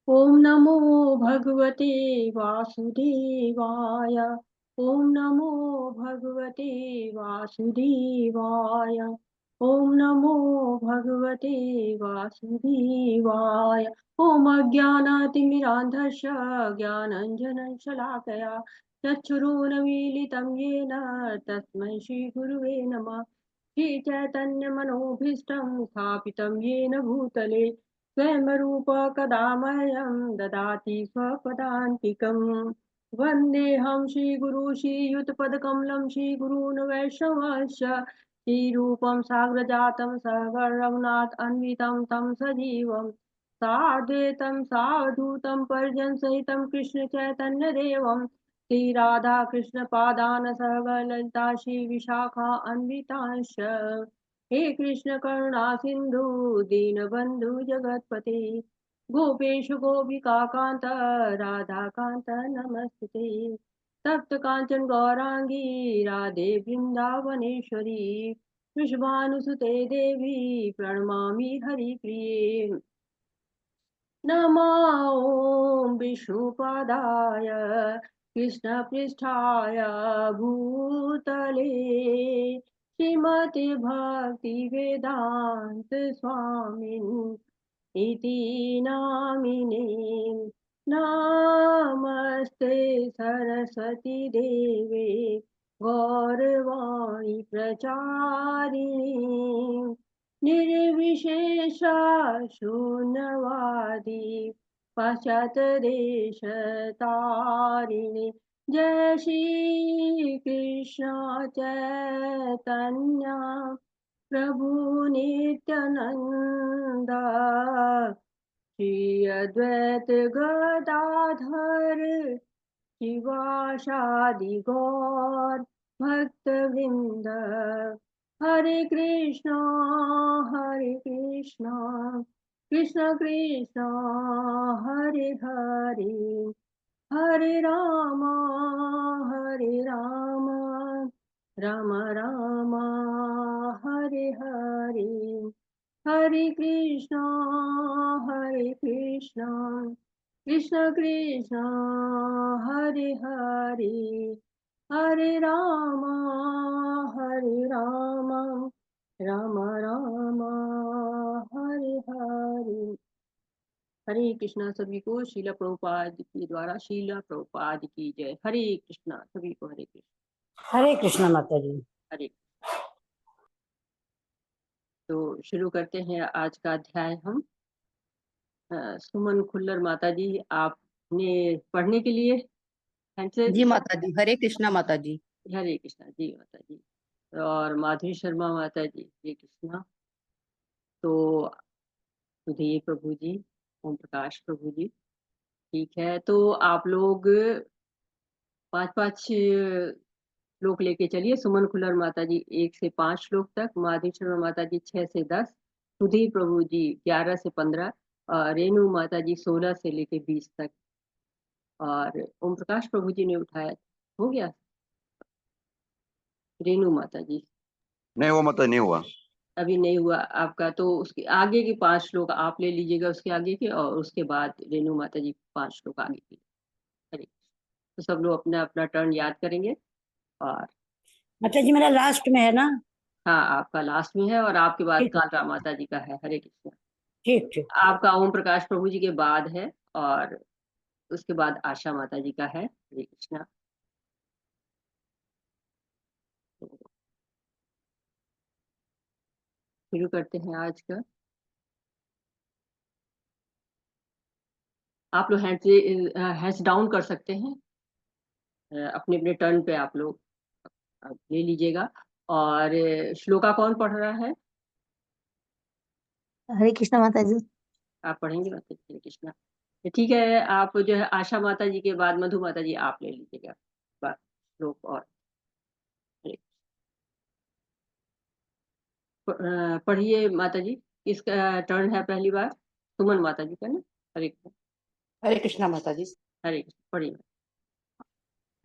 ओम नमो भगवते वासुदेवाय। ओम नमो भगवते वासुदेवाय। ओम नमो भगवते वासुदेवाय। ओम अज्ञानातिमिरान्धस्य ज्ञानञ्जनशलाकया चक्षुरुन्मीलितं येन तस्मै श्रीगुरुवे नमः। श्रीचैतन्यमनोभीष्टं स्थापितं येन भूतले स्वयं रूप कदा मह्यं ददाति स्वपदान्तिकम्। वन्देऽहं श्रीगुरु श्रीयुतपदकमलं श्रीगुरून् वैष्णवस्य श्रीरूपं साग्रजातं सगरघुनाथ अन्वितं तं सजीवं साद्वैतं सावधूतं पर्जनसहितं कृष्णचैतन्यदेवं श्रीराधाकृष्णपादान् सहगणललिता श्रीविशाखा अन्वितांश्च। हे कृष्ण करुणा सिंधु दीनबंधु जगतपते गोपेश गोपिका कांत राधा कांत नमस्ते। तप्त कांचन गौरांगी राधे वृंदावनेश्वरी वृषभानुसुते देवी प्रणमामि हरिप्रिये। नमो विष्णुपादाय कृष्णपृष्ठाय भूतले श्रीमति भक्ति वेदांत स्वामिन् इति नामिने। नमस्ते सरस्वती देवे गौरवाणी प्रचारिणी निर्विशेष शून्यवादी पाश्चात्यदेशतारिणे। जय श्री कृष्ण चैतन्य प्रभु नित्यानंद श्री अद्वैत गदाधर शिवासादि गौर भक्तवृंद। हरे कृष्णा कृष्ण कृष्ण हरे हरे हरे राम राम राम हरे हरे। हरे कृष्णा कृष्ण कृष्ण हरे हरे हरे राम राम राम हरे हरे। हरे कृष्णा सभी को। शीला प्रभुपाद के द्वारा शीला प्रभुपाद की जय। हरे कृष्णा सभी को। हरे कृष्ण। हरे कृष्णा माता जी। हरे। तो शुरू करते हैं आज का अध्याय हम। सुमन खुल्लर माता जी आपने पढ़ने के लिए जी माता जी। हरे कृष्णा माता जी। हरे कृष्णा जी माता जी। और माधुरी शर्मा माता जी हरे कृष्णा। तो सुधीर प्रभु जी, ओम प्रकाश प्रभु जी, ठीक है। तो आप लोग 5-5 श्लोक लेके चलिए। सुमन खुल्लर माता जी 1 से 5 श्लोक तक, माधुरी शर्मा माता जी 6 से 10, सुधीर प्रभु जी 11 से 15, और रेणु माता जी 16 से लेके 20 तक, और ओम प्रकाश प्रभु जी ने उठाया। हो गया रेणु माता जी? नहीं वो मतलब नहीं हुआ, अभी नहीं हुआ आपका। तो उसके आगे के 5 श्लोक आप ले लीजिएगा, उसके आगे के, और उसके बाद रेणु माता जी 5 श्लोक आगे के। हरे। तो सब लोग अपना अपना टर्न याद करेंगे। और माता जी मेरा लास्ट में है ना? हाँ, आपका लास्ट में है, और आपके बाद ठीक कालरा माता जी का है। हरे कृष्ण। ठीक ठीक। आपका ओम प्रकाश प्रभु जी के बाद है, और उसके बाद आशा माता जी का है। हरे कृष्णा। तो शुरू करते हैं आज का। आप लोग हैंड्स डाउन कर सकते हैं, अपने अपने टर्न पे आप लोग ले लीजिएगा। और श्लोका कौन पढ़ रहा है? हरे कृष्णा माता जी। आप पढ़ेंगे माता जी? हरे कृष्णा। तो ठीक है, आप जो है आशा माता जी के बाद मधु माता जी आप ले लीजिएगा श्लोक। और पढ़िए माता जी। किसका टर्न है पहली बार? सुमन माता जी का ना? हरे कृष्ण। हरे कृष्णा माता जी। हरे कृष्ण पढ़िए।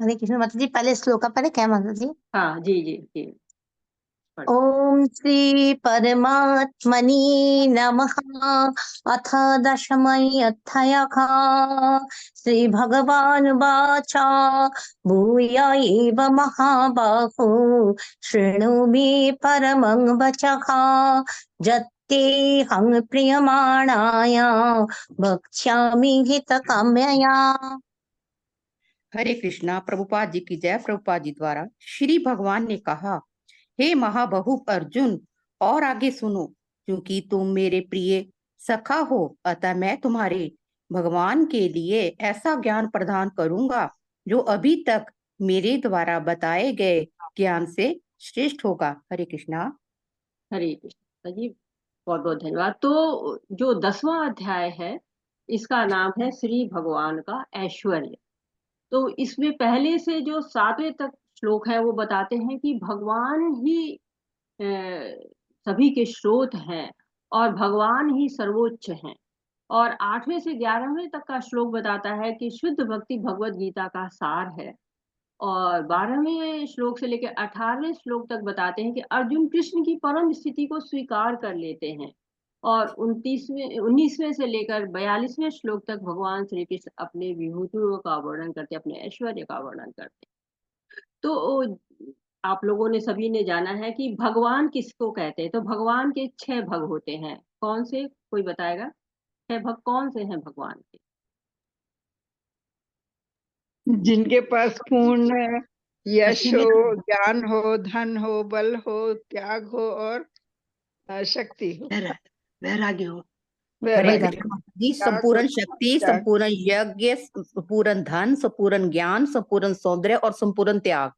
हरे कृष्णा माता जी, पहले श्लोका पढ़े क्या माता जी? हाँ जी जी जी। ओम श्री परमात्मनि नमः। अथ दशमोऽध्यायः। श्री भगवान् वाच भूय एव महाबाहो शृणु मे परमं वचः यत्तेऽहं प्रीयमाणाय वक्ष्यामि हितकाम्यया। हरे कृष्णा। प्रभुपाद जी की जय। प्रभुपाद जी द्वारा श्री भगवान ने कहा, हे महाबहु अर्जुन, और आगे सुनो, क्योंकि तुम मेरे प्रिय सखा हो, अतः मैं तुम्हारे भगवान के लिए ऐसा ज्ञान प्रदान करूंगा जो अभी तक मेरे द्वारा बताए गए ज्ञान से श्रेष्ठ होगा। हरे कृष्णा। हरे कृष्ण जी। बहुत बहुत धन्यवाद। तो जो 10वां अध्याय है, इसका नाम है श्री भगवान का ऐश्वर्य। तो इसमें पहले से जो 7वें तक श्लोक है वो बताते हैं कि भगवान ही अ, सभी के स्रोत हैं और भगवान ही सर्वोच्च हैं। और 8वें से 11वें तक का श्लोक बताता है कि शुद्ध भक्ति भगवत गीता का सार है। और 12वें श्लोक से लेकर 18वें श्लोक तक बताते हैं कि अर्जुन कृष्ण की परम स्थिति को स्वीकार कर लेते हैं। और 19वें से लेकर 42वें श्लोक तक भगवान श्री कृष्ण अपने विभूतियों का वर्णन करते हैं, अपने ऐश्वर्य का वर्णन करते हैं। तो आप लोगों ने सभी ने जाना है कि भगवान किसको कहते हैं। तो भगवान के 6 भग होते हैं। कौन से, कोई बताएगा? 6 भग कौन से हैं भगवान के? जिनके पास पूर्ण यश सभी में हो, ज्ञान हो, धन हो, बल हो, त्याग हो और शक्ति हो, वैराग्य हो। हरे वैराग्य कृष्ण माता जी। त्याग संपूर्ण और शक्ति, त्याग। संपूर्ण यज्ञ, संपूर्ण धन, संपूर्ण ज्ञान, संपूर्ण सौंदर्य और संपूर्ण त्याग।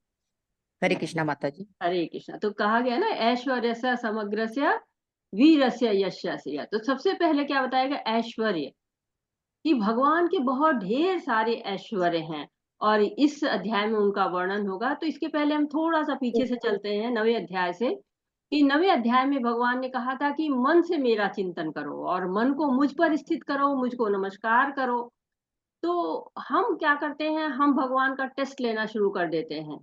हरे कृष्णा माता जी। हरे कृष्णा। तो कहा गया ना, ऐश्वर्यस्य समग्रस्य वीरस्य यशस्य। तो सबसे पहले क्या बताएगा? ऐश्वर्य, कि भगवान के बहुत ढेर सारे ऐश्वर्य हैं और इस अध्याय में उनका वर्णन होगा। तो इसके पहले हम थोड़ा सा पीछे से चलते हैं 9वें अध्याय से, कि 9वें अध्याय में भगवान ने कहा था कि मन से मेरा चिंतन करो और मन को मुझ पर स्थित करो, मुझको नमस्कार करो। तो हम क्या करते हैं, हम भगवान का टेस्ट लेना शुरू कर देते हैं।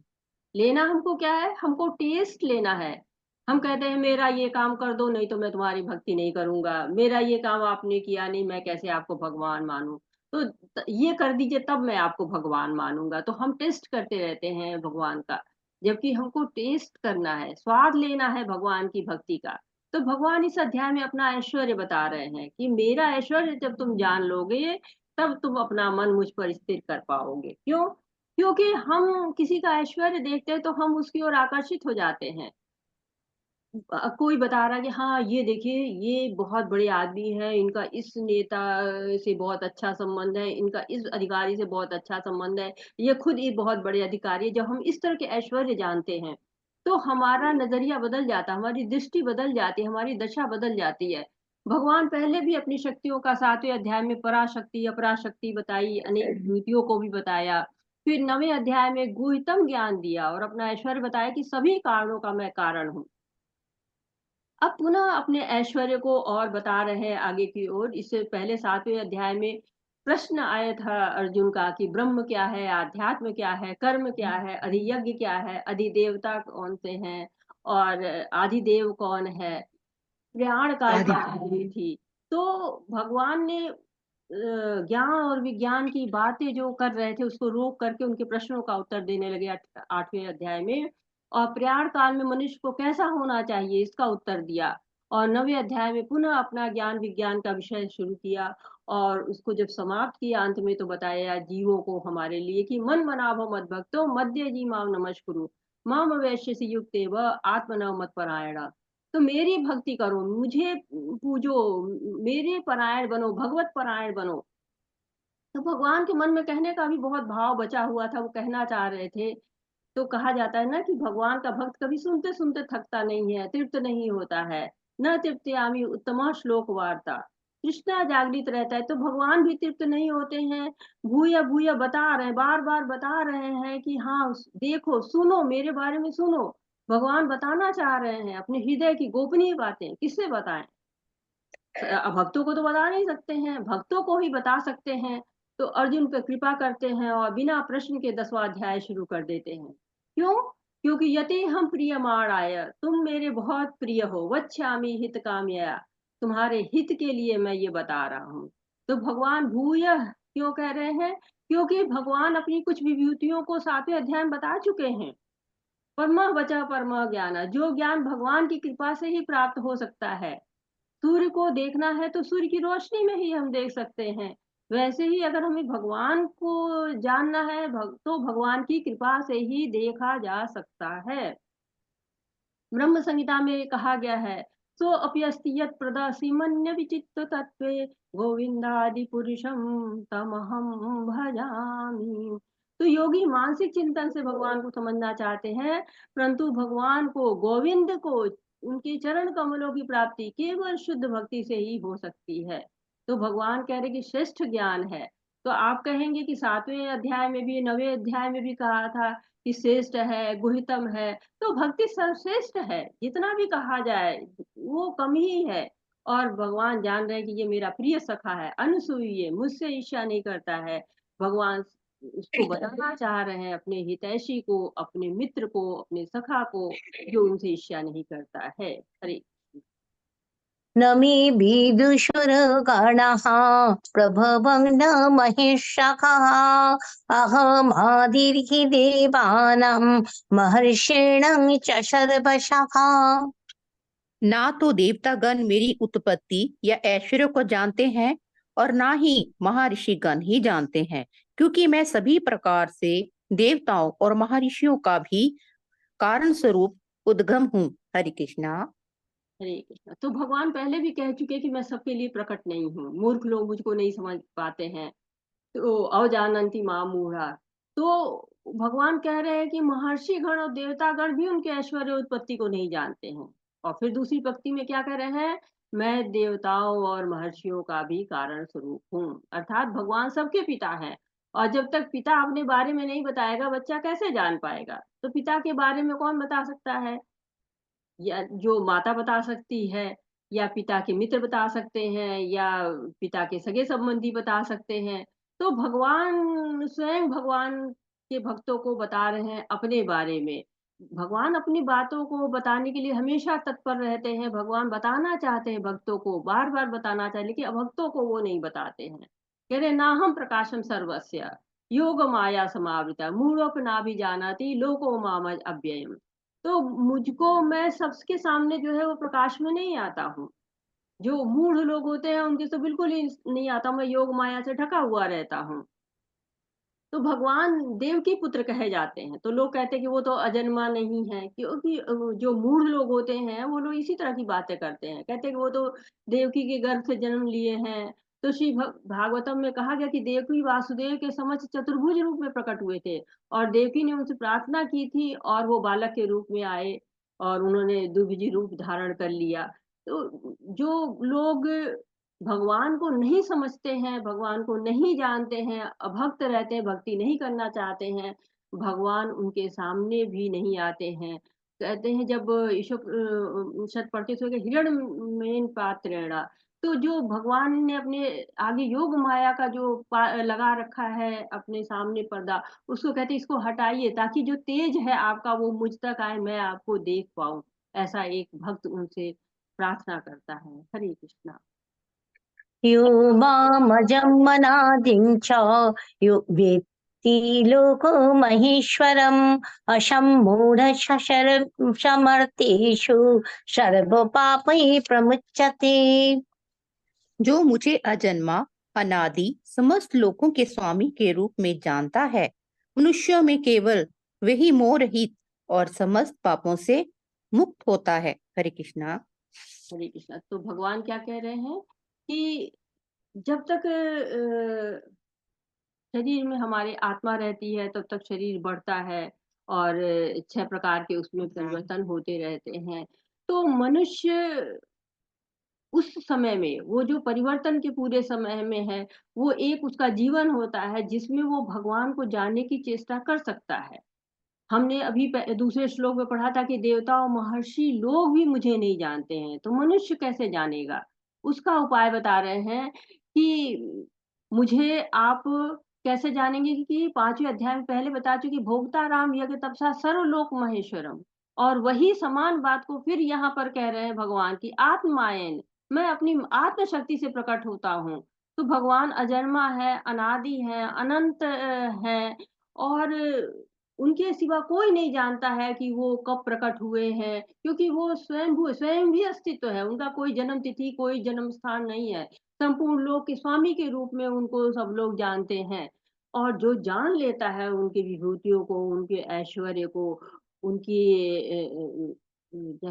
लेना हमको क्या है? हमको टेस्ट लेना है। हम कहते हैं मेरा ये काम कर दो, नहीं तो मैं तुम्हारी भक्ति नहीं करूंगा। मेरा ये काम आपने किया नहीं, मैं कैसे आपको भगवान मानूं। तो ये कर दीजिए तब मैं आपको भगवान मानूंगा। तो हम टेस्ट करते रहते हैं भगवान का, जबकि हमको टेस्ट करना है, स्वाद लेना है भगवान की भक्ति का। तो भगवान इस अध्याय में अपना ऐश्वर्य बता रहे हैं कि मेरा ऐश्वर्य जब तुम जान लोगे तब तुम अपना मन मुझ पर स्थिर कर पाओगे। क्यों? क्योंकि हम किसी का ऐश्वर्य देखते हैं तो हम उसकी ओर आकर्षित हो जाते हैं। कोई बता रहा है कि हाँ ये देखिए, ये बहुत बड़े आदमी है, इनका इस नेता से बहुत अच्छा संबंध है, इनका इस अधिकारी से बहुत अच्छा संबंध है, ये खुद ही बहुत बड़े अधिकारी है। जब हम इस तरह के ऐश्वर्य जानते हैं तो हमारा नजरिया बदल जाता है, हमारी दृष्टि बदल जाती है, हमारी दशा बदल जाती है। भगवान पहले भी अपनी शक्तियों का 7वें अध्याय में पराशक्ति अपराशक्ति बताई, अनेक विभूतियों को भी बताया। फिर 9वें अध्याय में गुह्यतम ज्ञान दिया और अपना ऐश्वर्य बताया कि सभी कारणों का मैं कारण हूँ। अब पुनः अपने ऐश्वर्य को और बता रहे हैं आगे की ओर। इससे पहले 7वें अध्याय में प्रश्न आया था अर्जुन का कि ब्रह्म क्या है, आध्यात्म क्या है, कर्म क्या है, अधियज्ञ क्या है, अधिदेवता कौन से हैं और आदिदेव कौन है, प्रयाण काल की थी। तो भगवान ने ज्ञान और विज्ञान की बातें जो कर रहे थे उसको रोक करके उनके प्रश्नों का उत्तर देने लगे 8वें अध्याय में। और प्रयाण काल में मनुष्य को कैसा होना चाहिए इसका उत्तर दिया। और 9वें अध्याय में पुनः अपना ज्ञान विज्ञान का विषय शुरू किया। और उसको जब समाप्त किया अंत में तो बताया जीवों को हमारे लिए कि मन मनाभो मद भक्तो मध्य जी माम नमस्कुरु माम वैश्य से युक्त व आत्मनव मत परायणा। तो मेरी भक्ति करो, मुझे पूजो, मेरे परायण बनो, भगवत परायण बनो। तो भगवान के मन में कहने का भी बहुत भाव बचा हुआ था, वो कहना चाह रहे थे। तो कहा जाता है ना कि भगवान का भक्त कभी सुनते सुनते थकता नहीं है, तृप्त नहीं होता है। न तृप्त्यामि उत्तमा श्लोक वार्ता। कृष्णा जागृत रहता है तो भगवान भी तृप्त नहीं होते हैं। भूया भूया बता रहे हैं, बार बार बता रहे हैं कि हाँ देखो, सुनो, मेरे बारे में सुनो। भगवान बताना चाह रहे हैं अपने हृदय की गोपनीय बातें। किससे बताएं? भक्तों को तो बता नहीं सकते हैं, भक्तों को ही बता सकते हैं। तो अर्जुन पे कृपा करते हैं और बिना प्रश्न के 10वां अध्याय शुरू कर देते हैं। क्यों? क्योंकि यते हम प्रियमाणाय, तुम मेरे बहुत प्रिय हो, वक्ष्यामि हित कामया, तुम्हारे हित के लिए मैं ये बता रहा हूँ। तो भगवान भूयः क्यों कह रहे हैं? क्योंकि भगवान अपनी कुछ विभूतियों को 7वें अध्याय में बता चुके हैं। परमा वचा परमा ज्ञान, जो ज्ञान भगवान की कृपा से ही प्राप्त हो सकता है। सूर्य को देखना है तो सूर्य की रोशनी में ही हम देख सकते हैं। वैसे ही अगर हमें भगवान को जानना है तो भगवान की कृपा से ही देखा जा सकता है। ब्रह्म संहिता में कहा गया है, सो अपयस्ति यत् प्रदर्शिमन्य विचित्त तत्वे गोविंदादि पुरुषम तमहम भजामि। तो योगी मानसिक चिंतन से भगवान को समझना चाहते हैं, परंतु भगवान को, गोविंद को, उनके चरण कमलों की प्राप्ति केवल शुद्ध भक्ति से ही हो सकती है। तो भगवान कह रहे कि श्रेष्ठ ज्ञान है। तो आप कहेंगे कि 7वें अध्याय में भी, 9वें अध्याय में भी कहा था कि श्रेष्ठ है, गुहितम है। तो भक्ति सर्वश्रेष्ठ है, जितना भी कहा जाए वो कम ही है। और भगवान जान रहे हैं कि ये मेरा प्रिय सखा है, अनसूय, मुझसे ईर्ष्या नहीं करता है। भगवान उसको बताना चाह रहे हैं, अपने हितैषी को, अपने मित्र को, अपने सखा को, जो उनसे ईर्ष्या नहीं करता है। हरे न मे विदुषुर्गणः प्रभवं न महिषकाः अहमादिर्हि देवानां महर्षीणां च सर्वशः। ना तो देवतागण मेरी उत्पत्ति या ऐश्वर्य को जानते हैं और ना ही महर्षिगण ही जानते हैं, क्योंकि मैं सभी प्रकार से देवताओं और महर्षियों का भी कारण स्वरूप उद्गम हूँ। हरे कृष्णा। हरे कृष्णा। तो भगवान पहले भी कह चुके कि मैं सबके लिए प्रकट नहीं हूँ, मूर्ख लोग मुझको नहीं समझ पाते हैं। तो अवजानंती मां मूढ़ा। तो भगवान कह रहे हैं कि महर्षि गण और देवता गण भी उनके ऐश्वर्य उत्पत्ति को नहीं जानते हैं। और फिर दूसरी पंक्ति में क्या कह रहे हैं? मैं देवताओं और महर्षियों का भी कारण स्वरूप हूँ। अर्थात भगवान सबके पिता हैं। और जब तक पिता अपने बारे में नहीं बताएगा, बच्चा कैसे जान पाएगा? तो पिता के बारे में कौन बता सकता है? या जो माता बता सकती है, या पिता के मित्र बता सकते हैं, या पिता के सगे संबंधी बता सकते हैं। तो भगवान स्वयं भगवान के भक्तों को बता रहे हैं अपने बारे में। भगवान अपनी बातों को बताने के लिए हमेशा तत्पर रहते हैं। भगवान बताना चाहते हैं भक्तों को, बार बार बताना चाहते, लेकिन भक्तों को वो नहीं बताते हैं। कह रहे ना हम प्रकाशम सर्वस्य योग माया समावृता मूढ़ोपनाभि जानाति लोको मामज अव्ययम। तो मुझको, मैं सबके सामने जो है वो प्रकाश में नहीं आता हूँ। जो मूढ़ लोग होते हैं उनके तो बिल्कुल ही नहीं आता, मैं योग माया से ढका हुआ रहता हूँ। तो भगवान देव के पुत्र कहे जाते हैं, तो लोग कहते हैं कि वो तो अजन्मा नहीं है, क्योंकि जो मूढ़ लोग होते हैं वो लोग इसी तरह की बातें करते हैं, कहते हैं कि वो तो देवकी के गर्भ से जन्म लिए हैं। तो श्री भागवतम में कहा गया कि देवकी वासुदेव के समक्ष चतुर्भुज रूप में प्रकट हुए थे, और देवकी ने उनसे प्रार्थना की थी और वो बालक के रूप में आए और उन्होंने द्विभुजी रूप धारण कर लिया। तो जो लोग भगवान को नहीं समझते हैं, भगवान को नहीं जानते हैं, अभक्त रहते हैं, भक्ति नहीं करना चाहते हैं, भगवान उनके सामने भी नहीं आते हैं। कहते हैं जब शत पढ़ते थे हिरण्मयेन पात्रेण, तो जो भगवान ने अपने आगे योग माया का जो लगा रखा है अपने सामने पर्दा, उसको कहते हैं इसको हटाइए ताकि जो तेज है आपका वो मुझ तक आए, मैं आपको देख पाऊं। ऐसा एक भक्त उनसे प्रार्थना करता है। हरे कृष्णा। यो मामजन्मनादिं च यो वेत्ति लोको महेश्वरम् अशम्मूढशशर समर्थेषु सर्वपापैः प्रमुच्यते। जो मुझे अजन्मा, अनादि, समस्त लोकों के स्वामी के रूप में जानता है, मनुष्यों में केवल वही मोह रहित और समस्त पापों से मुक्त होता है। हरे कृष्णा। हरे कृष्णा। तो भगवान क्या कह रहे हैं कि जब तक शरीर में हमारे आत्मा रहती है तब तक शरीर बढ़ता है, और 6 प्रकार के उसमें परिवर्तन होते रहते हैं। तो मनुष्य उस समय में, वो जो परिवर्तन के पूरे समय में है, वो एक उसका जीवन होता है जिसमें वो भगवान को जानने की चेष्टा कर सकता है। हमने अभी दूसरे श्लोक में पढ़ा था कि देवता और महर्षि लोग भी मुझे नहीं जानते हैं, तो मनुष्य कैसे जानेगा? उसका उपाय बता रहे हैं कि मुझे आप कैसे जानेंगे कि 5वें अध्याय में पहले बता चुकी भोक्ता राम यज्ञ तपसा सर्वलोक महेश्वरम, और वही समान बात को फिर यहाँ पर कह रहे हैं भगवान की आत्मायन, मैं अपनी आत्म शक्ति से प्रकट होता हूँ। तो भगवान अजन्मा है, अनादि है, अनंत है, और उनके सिवा कोई नहीं जानता है कि वो कब प्रकट हुए हैं, क्योंकि वो स्वयं भी अस्तित्व है, उनका कोई जन्म तिथि, कोई जन्म स्थान नहीं है। संपूर्ण लोक के स्वामी के रूप में उनको सब लोग जानते हैं, और जो जान लेता है उनकी विभूतियों को, उनके ऐश्वर्य को, उनकी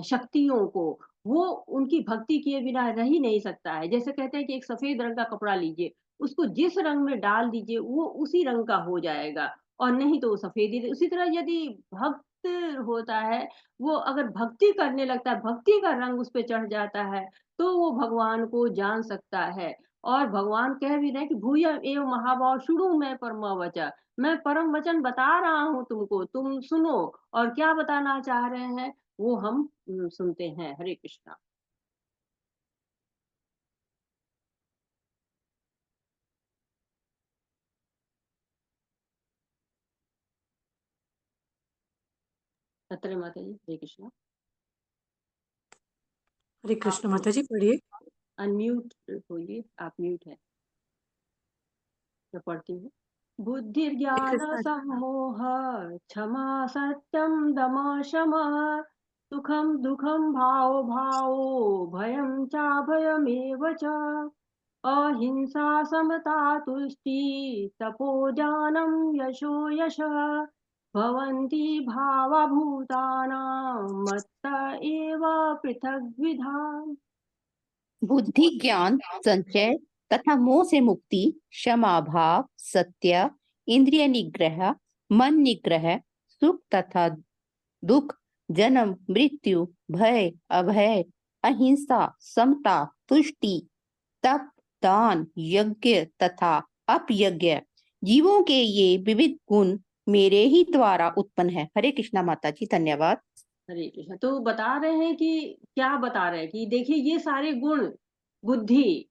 शक्तियों को, वो उनकी भक्ति किए बिना रह ही नहीं सकता है। जैसे कहते हैं कि एक सफेद रंग का कपड़ा लीजिए, उसको जिस रंग में डाल दीजिए वो उसी रंग का हो जाएगा, और नहीं तो वो सफेद ही। उसी तरह यदि भक्त होता है, वो अगर भक्ति करने लगता है, भक्ति का रंग उस पे चढ़ जाता है, तो वो भगवान को जान सकता है। और भगवान कह भी रहे हैं कि भूय एव महाभाव शुणु मैं परम वचा, मैं परम वचन बता रहा हूँ तुमको, तुम सुनो। और क्या बताना चाह रहे हैं वो हम सुनते हैं। हरे कृष्णा। सत्य माता जी, हरे कृष्णा। हरे कृष्ण माता जी, पढ़िए। अनम्यूट होइए, आप म्यूट है। मैं पढ़ती हूँ। बुद्धिर्ज्ञान कृष्ण सम्मोह क्षमा सत्यम दम शम, सुखम दुखम भाव भावो भयम चा भयमेव च, अहिंसा समता तुष्टि तपोदानं यशो यशः, भवन्ति भावभूतानां मत्त एव पृथग्विधा। बुद्धि, ज्ञान, संचय तथा मोह से मुक्ति, क्षमा भाव, सत्य, इंद्रिय निग्रह, मन निग्रह, सुख तथा दुख, जन्म मृत्यु, भय अभय, अहिंसा, समता, तुष्टि, तप, दान, यज्ञ तथा अपयज्ञ, जीवों के ये विविध गुण मेरे ही द्वारा उत्पन्न है। हरे कृष्णा माता जी, धन्यवाद। हरे कृष्ण। तो बता रहे हैं कि क्या बता रहे हैं कि देखिए ये सारे गुण, बुद्धि,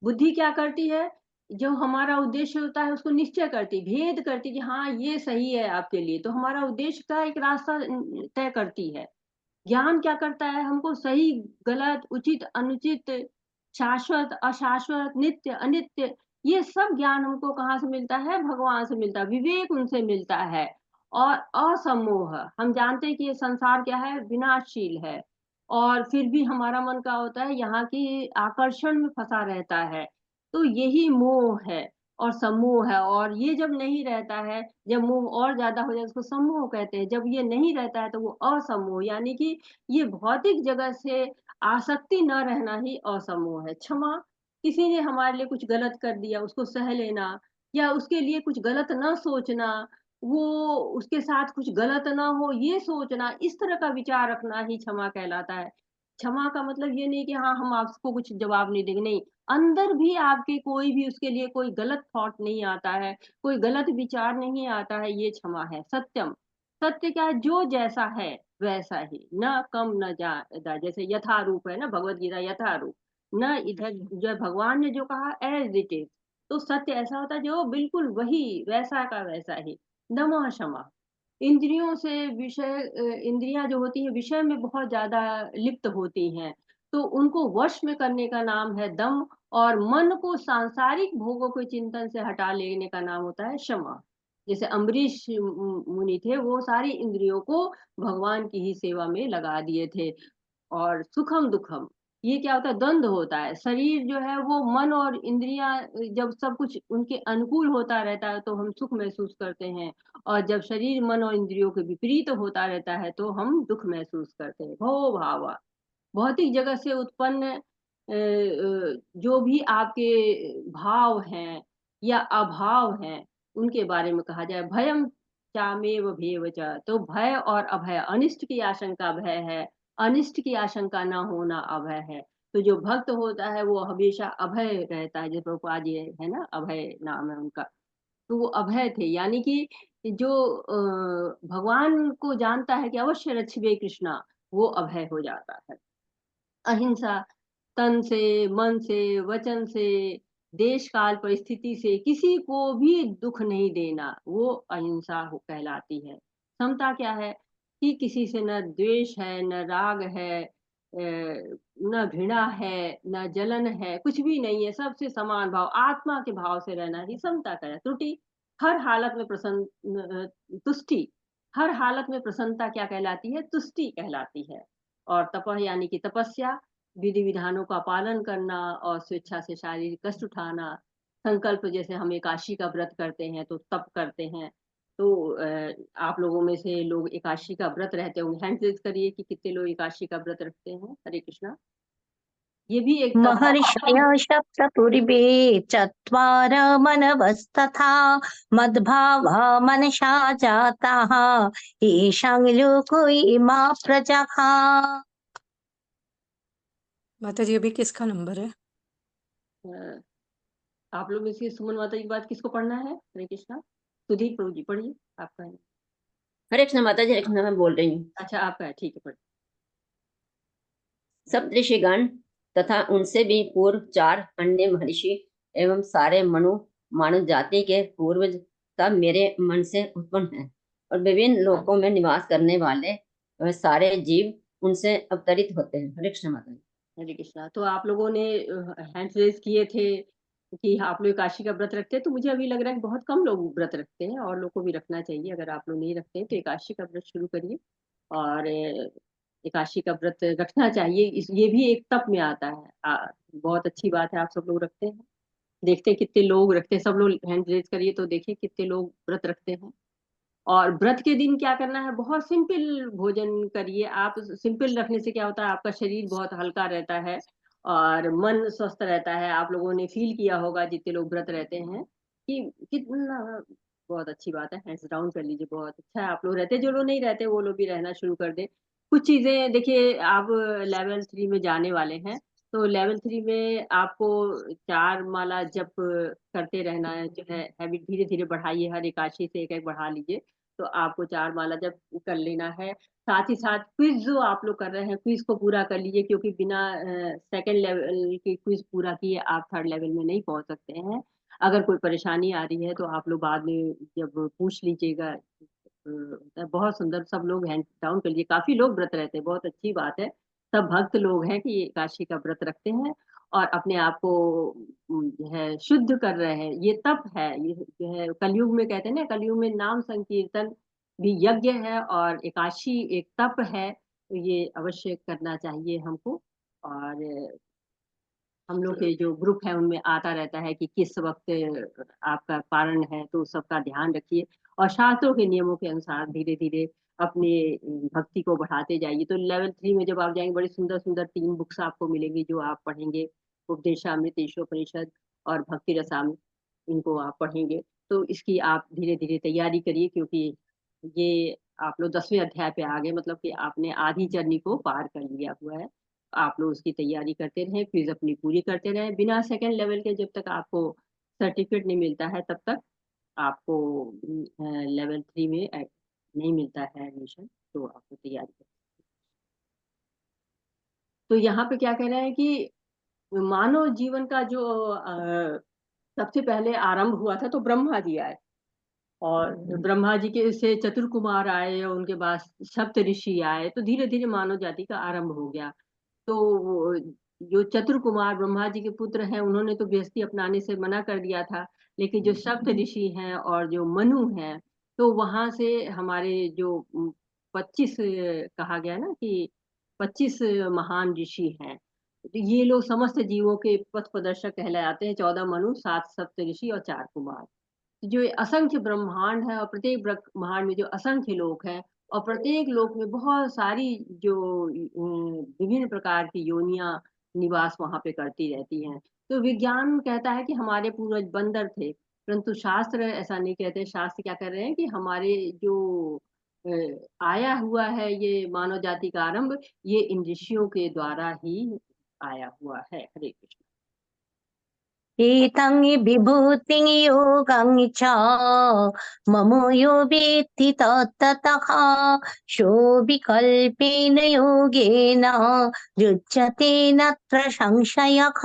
बुद्धि क्या करती है, जो हमारा उद्देश्य होता है उसको निश्चय करती, भेद करती कि हाँ ये सही है आपके लिए, तो हमारा उद्देश्य का एक रास्ता तय करती है। ज्ञान क्या करता है, हमको सही गलत उचित अनुचित, शाश्वत अशाश्वत, नित्य अनित्य, ये सब ज्ञान हमको कहाँ से मिलता है, भगवान से मिलता है, विवेक उनसे मिलता है। और असमोह, हम जानते हैं कि ये संसार क्या है, विनाशशील है, और फिर भी हमारा मन क्या होता है, यहाँ की आकर्षण में फंसा रहता है। तो यही मोह है और सम्मोह है। और ये जब नहीं रहता है, जब मोह और ज्यादा हो जाए उसको सम्मोह कहते हैं, जब ये नहीं रहता है तो वो असम्मोह, यानी कि ये भौतिक जगत से आसक्ति न रहना ही असम्मोह है। क्षमा, किसी ने हमारे लिए कुछ गलत कर दिया उसको सह लेना, या उसके लिए कुछ गलत न सोचना, वो उसके साथ कुछ गलत ना हो ये सोचना, इस तरह का विचार रखना ही क्षमा कहलाता है। क्षमा का मतलब ये नहीं कि हाँ हम आपको कुछ जवाब नहीं देंगे, नहीं, अंदर भी आपके कोई भी उसके लिए कोई गलत थॉट नहीं आता है, कोई गलत विचार नहीं आता है, ये क्षमा है। सत्यम, सत्य क्या है, जो जैसा है वैसा ही, न कम न ज्यादा, जैसे यथारूप है ना भगवत गीता, यथारूप, न इधर जो भगवान ने जो कहा एज इट इज, तो सत्य ऐसा होता है जो बिल्कुल वही वैसा का वैसा ही। दमः शमः, इंद्रियों से विषय, इंद्रियां जो होती हैं विषय में बहुत ज्यादा लिप्त होती हैं, तो उनको वश में करने का नाम है दम, और मन को सांसारिक भोगों के चिंतन से हटा लेने का नाम होता है क्षमा। जैसे अम्बरीश मुनि थे, वो सारी इंद्रियों को भगवान की ही सेवा में लगा दिए थे। और सुखम दुखम, ये क्या होता है, द्वंद्व होता है। शरीर जो है वो मन और इंद्रियां जब सब कुछ उनके अनुकूल होता रहता है तो हम सुख महसूस करते हैं, और जब शरीर मन और इंद्रियों के विपरीत होता रहता है तो हम दुख महसूस करते हैं। भव भावा, भौतिक जगत से उत्पन्न जो भी आपके भाव हैं या अभाव हैं, उनके बारे में कहा जाए। भयम चामेव भेव च, तो भय और अभय, अनिष्ट की आशंका भय है, अनिष्ट की आशंका ना होना अभय है। तो जो भक्त होता है वो हमेशा अभय रहता है, जैसे प्रभुपाद जी है ना, अभय नाम है उनका, तो वो अभय थे। यानी कि जो भगवान को जानता है कि अवश्य रक्षिबे कृष्णा, वो अभय हो जाता है। अहिंसा, तन से, मन से, वचन से, देश काल परिस्थिति से किसी को भी दुख नहीं देना, वो अहिंसा कहलाती है। समता क्या है कि किसी से न द्वेष है, न राग है, न घृणा है, न जलन है, कुछ भी नहीं है, सबसे समान भाव, आत्मा के भाव से रहना ही समता का है। त्रुटि हर हालत में तुष्टि, हर हालत में प्रसन्नता क्या कहलाती है? तुष्टि कहलाती है। और तपः यानी कि तपस्या, विधि विधानों का पालन करना और स्वेच्छा से शारीरिक कष्ट उठाना। संकल्प, जैसे हम एकादशी का व्रत करते हैं तो तप करते हैं। तो आप लोगों में से लोग एकादशी का व्रत रहते होंगे, हैंड रेज करिए कि कितने लोग एकादशी का व्रत रखते हैं। हरे कृष्णा। ये भी एक तप है। महर्षयः सप्तपूर्वे चत्वार मनवस्तथा मद्भावा मनसा जाताः येषां लोको इमा प्रजाः। माता जी अभी किसका नंबर है? अ, आप लोग में से सुमन माता जी की बात किसको पढ़ना है? हरे कृष्णा। सुधीर प्रभु जी पढ़िए, आपका है। हरे कृष्ण माता जी, हरे कृष्ण, मैं बोल रही हूँ। अच्छा, आपका है, ठीक है, पढ़िए। सब ऋषिगण तथा उनसे भी पूर्व 4 अन्य महर्षि एवं सारे मानव जाति के पूर्वज तब मेरे मन से उत्पन्न है और विभिन्न लोकों में निवास करने वाले वह सारे जीव उनसे अवतरित होते हैं। हरे कृष्ण माता जी। हरे कृष्णा। तो आप लोगों ने हैंड रेज किए थे कि आप लोग एकादशी का व्रत रखते हैं, तो मुझे अभी लग रहा है कि बहुत कम लोग व्रत रखते हैं, और लोग को भी रखना चाहिए। अगर आप लोग नहीं रखते हैं तो एकादशी का व्रत शुरू करिए, और एकादशी का व्रत रखना चाहिए। ये भी एक तप में आता है। बहुत अच्छी बात है, आप सब लोग रखते हैं। देखते हैं कितने लोग रखते हैं, सब लोग हैंड रेज करिए तो देखिए कितने लोग व्रत रखते हैं। और व्रत के दिन क्या करना है? बहुत सिंपल भोजन करिए आप। सिंपल रखने से क्या होता है? आपका शरीर बहुत हल्का रहता है और मन स्वस्थ रहता है। आप लोगों ने फील किया होगा जितने लोग व्रत रहते हैं कि कितना बहुत अच्छी बात है। हैंड्स डाउन कर लीजिए, बहुत अच्छा है। आप लोग रहते, जो लोग नहीं रहते वो लोग भी रहना शुरू कर दें। कुछ चीजें देखिए, आप लेवल 3 में जाने वाले हैं, तो लेवल 3 में आपको 4 माला जप करते रहना है, जो है हैबिट धीरे धीरे बढ़ाइए। हर एकादशी से एक एक बढ़ा लीजिए, तो आपको 4 माला जप कर लेना है। साथ ही साथ क्विज जो आप लोग कर रहे हैं, क्विज को पूरा कर लीजिए, क्योंकि बिना सेकंड लेवल की क्विज पूरा किए आप थर्ड लेवल में नहीं पहुंच सकते हैं। अगर कोई परेशानी आ रही है तो आप लोग बाद में जब पूछ लीजिएगा। बहुत सुंदर, सब लोग हैंड डाउन कर लीजिए। काफी लोग व्रत रहते हैं, बहुत अच्छी बात है। सब भक्त लोग हैं कि ये एकादशी का व्रत रखते हैं और अपने आप को जो है शुद्ध कर रहे हैं। ये तप है, ये जो है कलयुग में कहते हैं ना, कलयुग में नाम संकीर्तन भी यज्ञ है और एकादशी एक तप है। तो ये अवश्य करना चाहिए हमको। और हम लोग के जो ग्रुप है उनमें आता रहता है कि किस वक्त आपका पारण है, तो सबका ध्यान रखिए और शास्त्रों के नियमों के अनुसार धीरे धीरे अपने भक्ति को बढ़ाते जाइए। तो लेवल 3 में जब आप जाएंगे, बड़ी सुंदर सुंदर 3 बुक्स आपको मिलेंगी जो आप पढ़ेंगे। उपदेशामृत, ईशोपनिषद और भक्ति रसामृत, इनको आप पढ़ेंगे। तो इसकी आप धीरे धीरे तैयारी करिए, क्योंकि ये आप लोग 10वें अध्याय पे आ गए, मतलब कि आपने आधी जर्नी को पार कर लिया हुआ है। आप लोग उसकी तैयारी करते रहें, क्विज अपनी पूरी करते रहें। बिना सेकंड लेवल के जब तक आपको सर्टिफिकेट नहीं मिलता है, तब तक आपको लेवल 3 में नहीं मिलता है एडमिशन। तो आपको तैयारी करनी। तो यहाँ पे क्या कह रहे हैं कि मानव जीवन का जो सबसे पहले आरंभ हुआ था, तो ब्रह्मा जी आए, और ब्रह्मा जी के से चतुर कुमार आए, और उनके बाद सप्त ऋषि आए, तो धीरे धीरे मानव जाति का आरंभ हो गया। तो जो चतुर कुमार ब्रह्मा जी के पुत्र हैं, उन्होंने तो गृहस्थी अपनाने से मना कर दिया था। लेकिन जो सप्त ऋषि हैं और जो मनु हैं, तो वहां से हमारे जो 25 कहा गया ना कि 25 महान ऋषि हैं, तो ये लोग समस्त जीवों के पथ प्रदर्शक कहलाते हैं। 14 मनु, 7 सप्त ऋषि और 4 कुमार। जो ये असंख्य ब्रह्मांड है, और प्रत्येक ब्रह्मांड में जो असंख्य लोक हैं, और प्रत्येक लोक में बहुत सारी जो विभिन्न प्रकार की योनियां निवास वहां पे करती रहती हैं। तो विज्ञान कहता है कि हमारे पूर्वज बंदर थे, परंतु शास्त्र ऐसा नहीं कहते। शास्त्र क्या कर रहे हैं कि हमारे जो अ, आया हुआ है ये मानव जाति का आरंभ, ये इन ऋषियों के द्वारा ही आया हुआ है। हरे कृष्ण। एतं विभूतिं योगं च मम यो वेत्ति तत्ततः सोऽविकल्पेन योगेन युज्यते नत्र संशयः।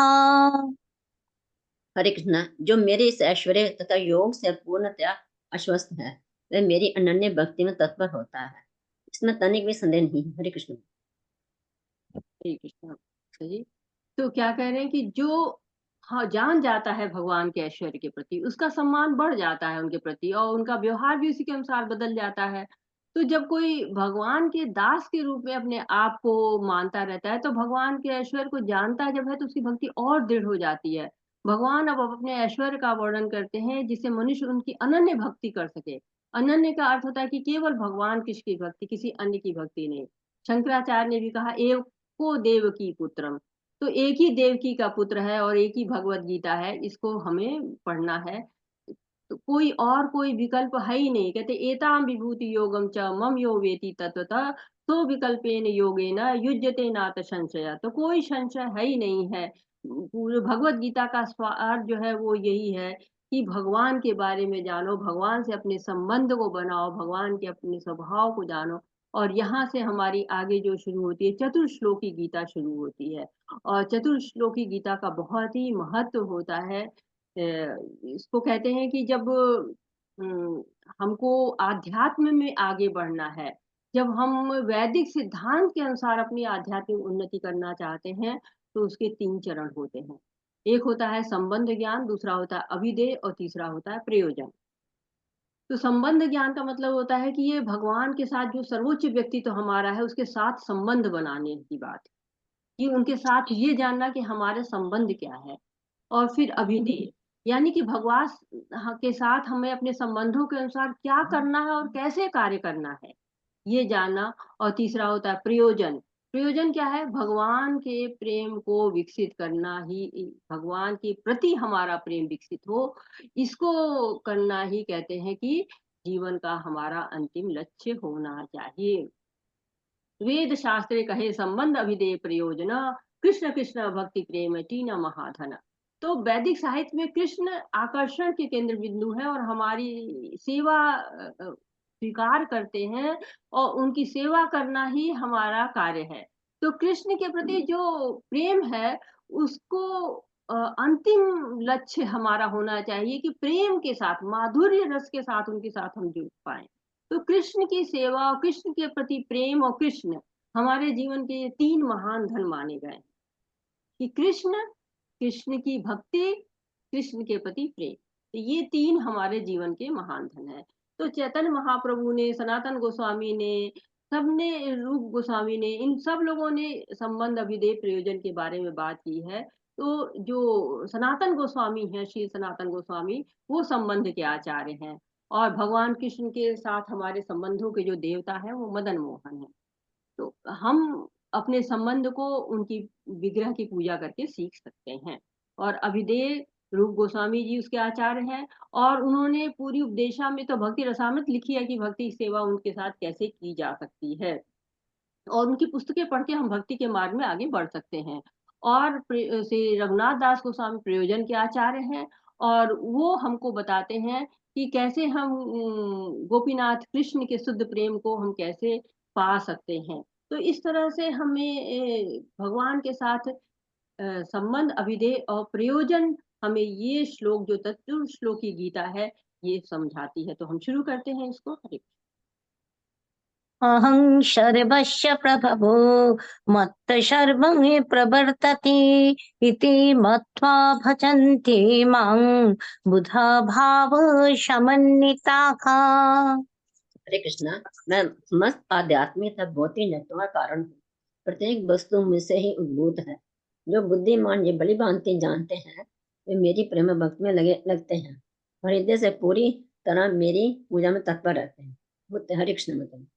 हरे कृष्णा, जो मेरे इस ऐश्वर्य तथा योग से पूर्णतया आश्वस्त है, वह मेरी अनन्य भक्ति में तत्पर होता है। इसमें तनिक भी संदेह नहीं है। हरे कृष्ण। हरे कृष्णा। सही। तो क्या कह रहे हैं कि जो हाँ जान जाता है भगवान के ऐश्वर्य के प्रति, उसका सम्मान बढ़ जाता है उनके प्रति, और उनका व्यवहार भी उसी के अनुसार बदल जाता है। तो जब कोई भगवान के दास के रूप में अपने आप को मानता रहता है, तो भगवान के ऐश्वर्य को जानता जब है, तो उसकी भक्ति और दृढ़ हो जाती है। भगवान अब अपने ऐश्वर्य का वर्णन करते हैं, जिससे मनुष्य उनकी अनन्य भक्ति कर सके। अनन्य का अर्थ होता है कि केवल भगवान कृष्ण की भक्ति, किसी अन्य की भक्ति नहीं। शंकराचार्य ने भी कहा, एको देवकी पुत्रम। तो एक ही देवकी का पुत्र है और एक ही भगवत गीता है, इसको हमें पढ़ना है। तो कोई विकल्प है ही नहीं। कहते एताम विभूति योगम च मम यो वेति तत्वतः तो विकल्पेन योगेन युज्यते नात संशय। तो कोई संशय है ही नहीं है। पूरे भगवत गीता का स्वार्थ जो है वो यही है कि भगवान के बारे में जानो, भगवान से अपने संबंध को बनाओ, भगवान के अपने स्वभाव को जानो। और यहाँ से हमारी आगे जो शुरू होती है, चतुर्श्लोकी गीता शुरू होती है। और चतुर्श्लोकी गीता का बहुत ही महत्व होता है। इसको कहते हैं कि जब हमको आध्यात्म में आगे बढ़ना है, जब हम वैदिक सिद्धांत के अनुसार अपनी आध्यात्मिक उन्नति करना चाहते हैं, तो उसके 3 चरण होते हैं। एक होता है संबंध ज्ञान, दूसरा होता है अभिधेय और तीसरा होता है प्रयोजन। तो संबंध ज्ञान का मतलब होता है कि ये भगवान के साथ जो सर्वोच्च व्यक्ति तो हमारा है, उसके साथ संबंध बनाने की बात, कि उनके साथ ये जानना कि हमारे संबंध क्या है। और फिर अभिधेय, यानी कि भगवान के साथ हमें अपने संबंधों के अनुसार क्या करना है और कैसे कार्य करना है, ये जानना। और तीसरा होता है प्रयोजन। प्रयोजन क्या है? भगवान के प्रेम को विकसित करना ही, भगवान के प्रति हमारा प्रेम विकसित हो, इसको करना ही कहते हैं कि जीवन का हमारा अंतिम लक्ष्य होना चाहिए। वेद शास्त्रे कहे संबंध अभिधेय प्रयोजन, कृष्ण कृष्ण भक्ति प्रेम टीना महाधन। तो वैदिक साहित्य में कृष्ण आकर्षण के केंद्र बिंदु है, और हमारी सेवा स्वीकार करते हैं, और उनकी सेवा करना ही हमारा कार्य है। तो कृष्ण के प्रति जो प्रेम है, उसको अंतिम लक्ष्य हमारा होना चाहिए कि प्रेम के साथ, माधुर्य रस के साथ उनके साथ हम जुड़ पाए। तो कृष्ण की सेवा, कृष्ण के प्रति प्रेम और कृष्ण हमारे जीवन के 3 महान धन माने गए हैं, कि कृष्ण, कृष्ण की भक्ति, कृष्ण के प्रति प्रेम। तो ये 3 हमारे जीवन के महान धन है। तो चैतन्य महाप्रभु ने, सनातन गोस्वामी ने, सबने, रूप गोस्वामी ने, इन सब लोगों ने संबंध अभिधेय प्रयोजन के बारे में बात की है। तो जो सनातन गोस्वामी हैं, श्री सनातन गोस्वामी, वो संबंध के आचार्य हैं। और भगवान कृष्ण के साथ हमारे संबंधों के जो देवता है वो मदन मोहन है। तो हम अपने संबंध को उनकी विग्रह की पूजा करके सीख सकते हैं। और अभिधेय रूप गोस्वामी जी उसके आचार्य हैं, और उन्होंने पूरी उपदेशा में तो भक्ति रसामृत लिखी है कि भक्ति सेवा उनके साथ कैसे की जा सकती है, और उनकी पुस्तकें पढ़ के हम भक्ति के मार्ग में आगे बढ़ सकते हैं। और श्री रघुनाथ दास गोस्वामी प्रयोजन के आचार्य हैं, और वो हमको बताते हैं कि कैसे हम गोपीनाथ कृष्ण के शुद्ध प्रेम को हम कैसे पा सकते हैं। तो इस तरह से हमें भगवान के साथ संबंध, अभिधेय और प्रयोजन, हमें ये श्लोक जो चतुर्श्लोकी गीता है ये समझाती है। तो हम शुरू करते हैं इसको। हरे अहं सर्वस्य प्रभवो मत्त सर्वं प्रवर्तते इति मत्वा भजन्ते मां बुधा भाव समन्विताः। हरे कृष्णा। मैं समस्त आध्यात्मिक तथा भौतिक नष्टों का कारण हूँ। प्रत्येक वस्तु मुझसे ही उद्भूत है। जो बुद्धिमान ये बड़ी भांति जानते हैं, वे मेरी प्रेम भक्ति में लगते हैं और हृदय से पूरी तरह मेरी पूजा में तत्पर रहते हैं। हरे कृष्ण। मतलब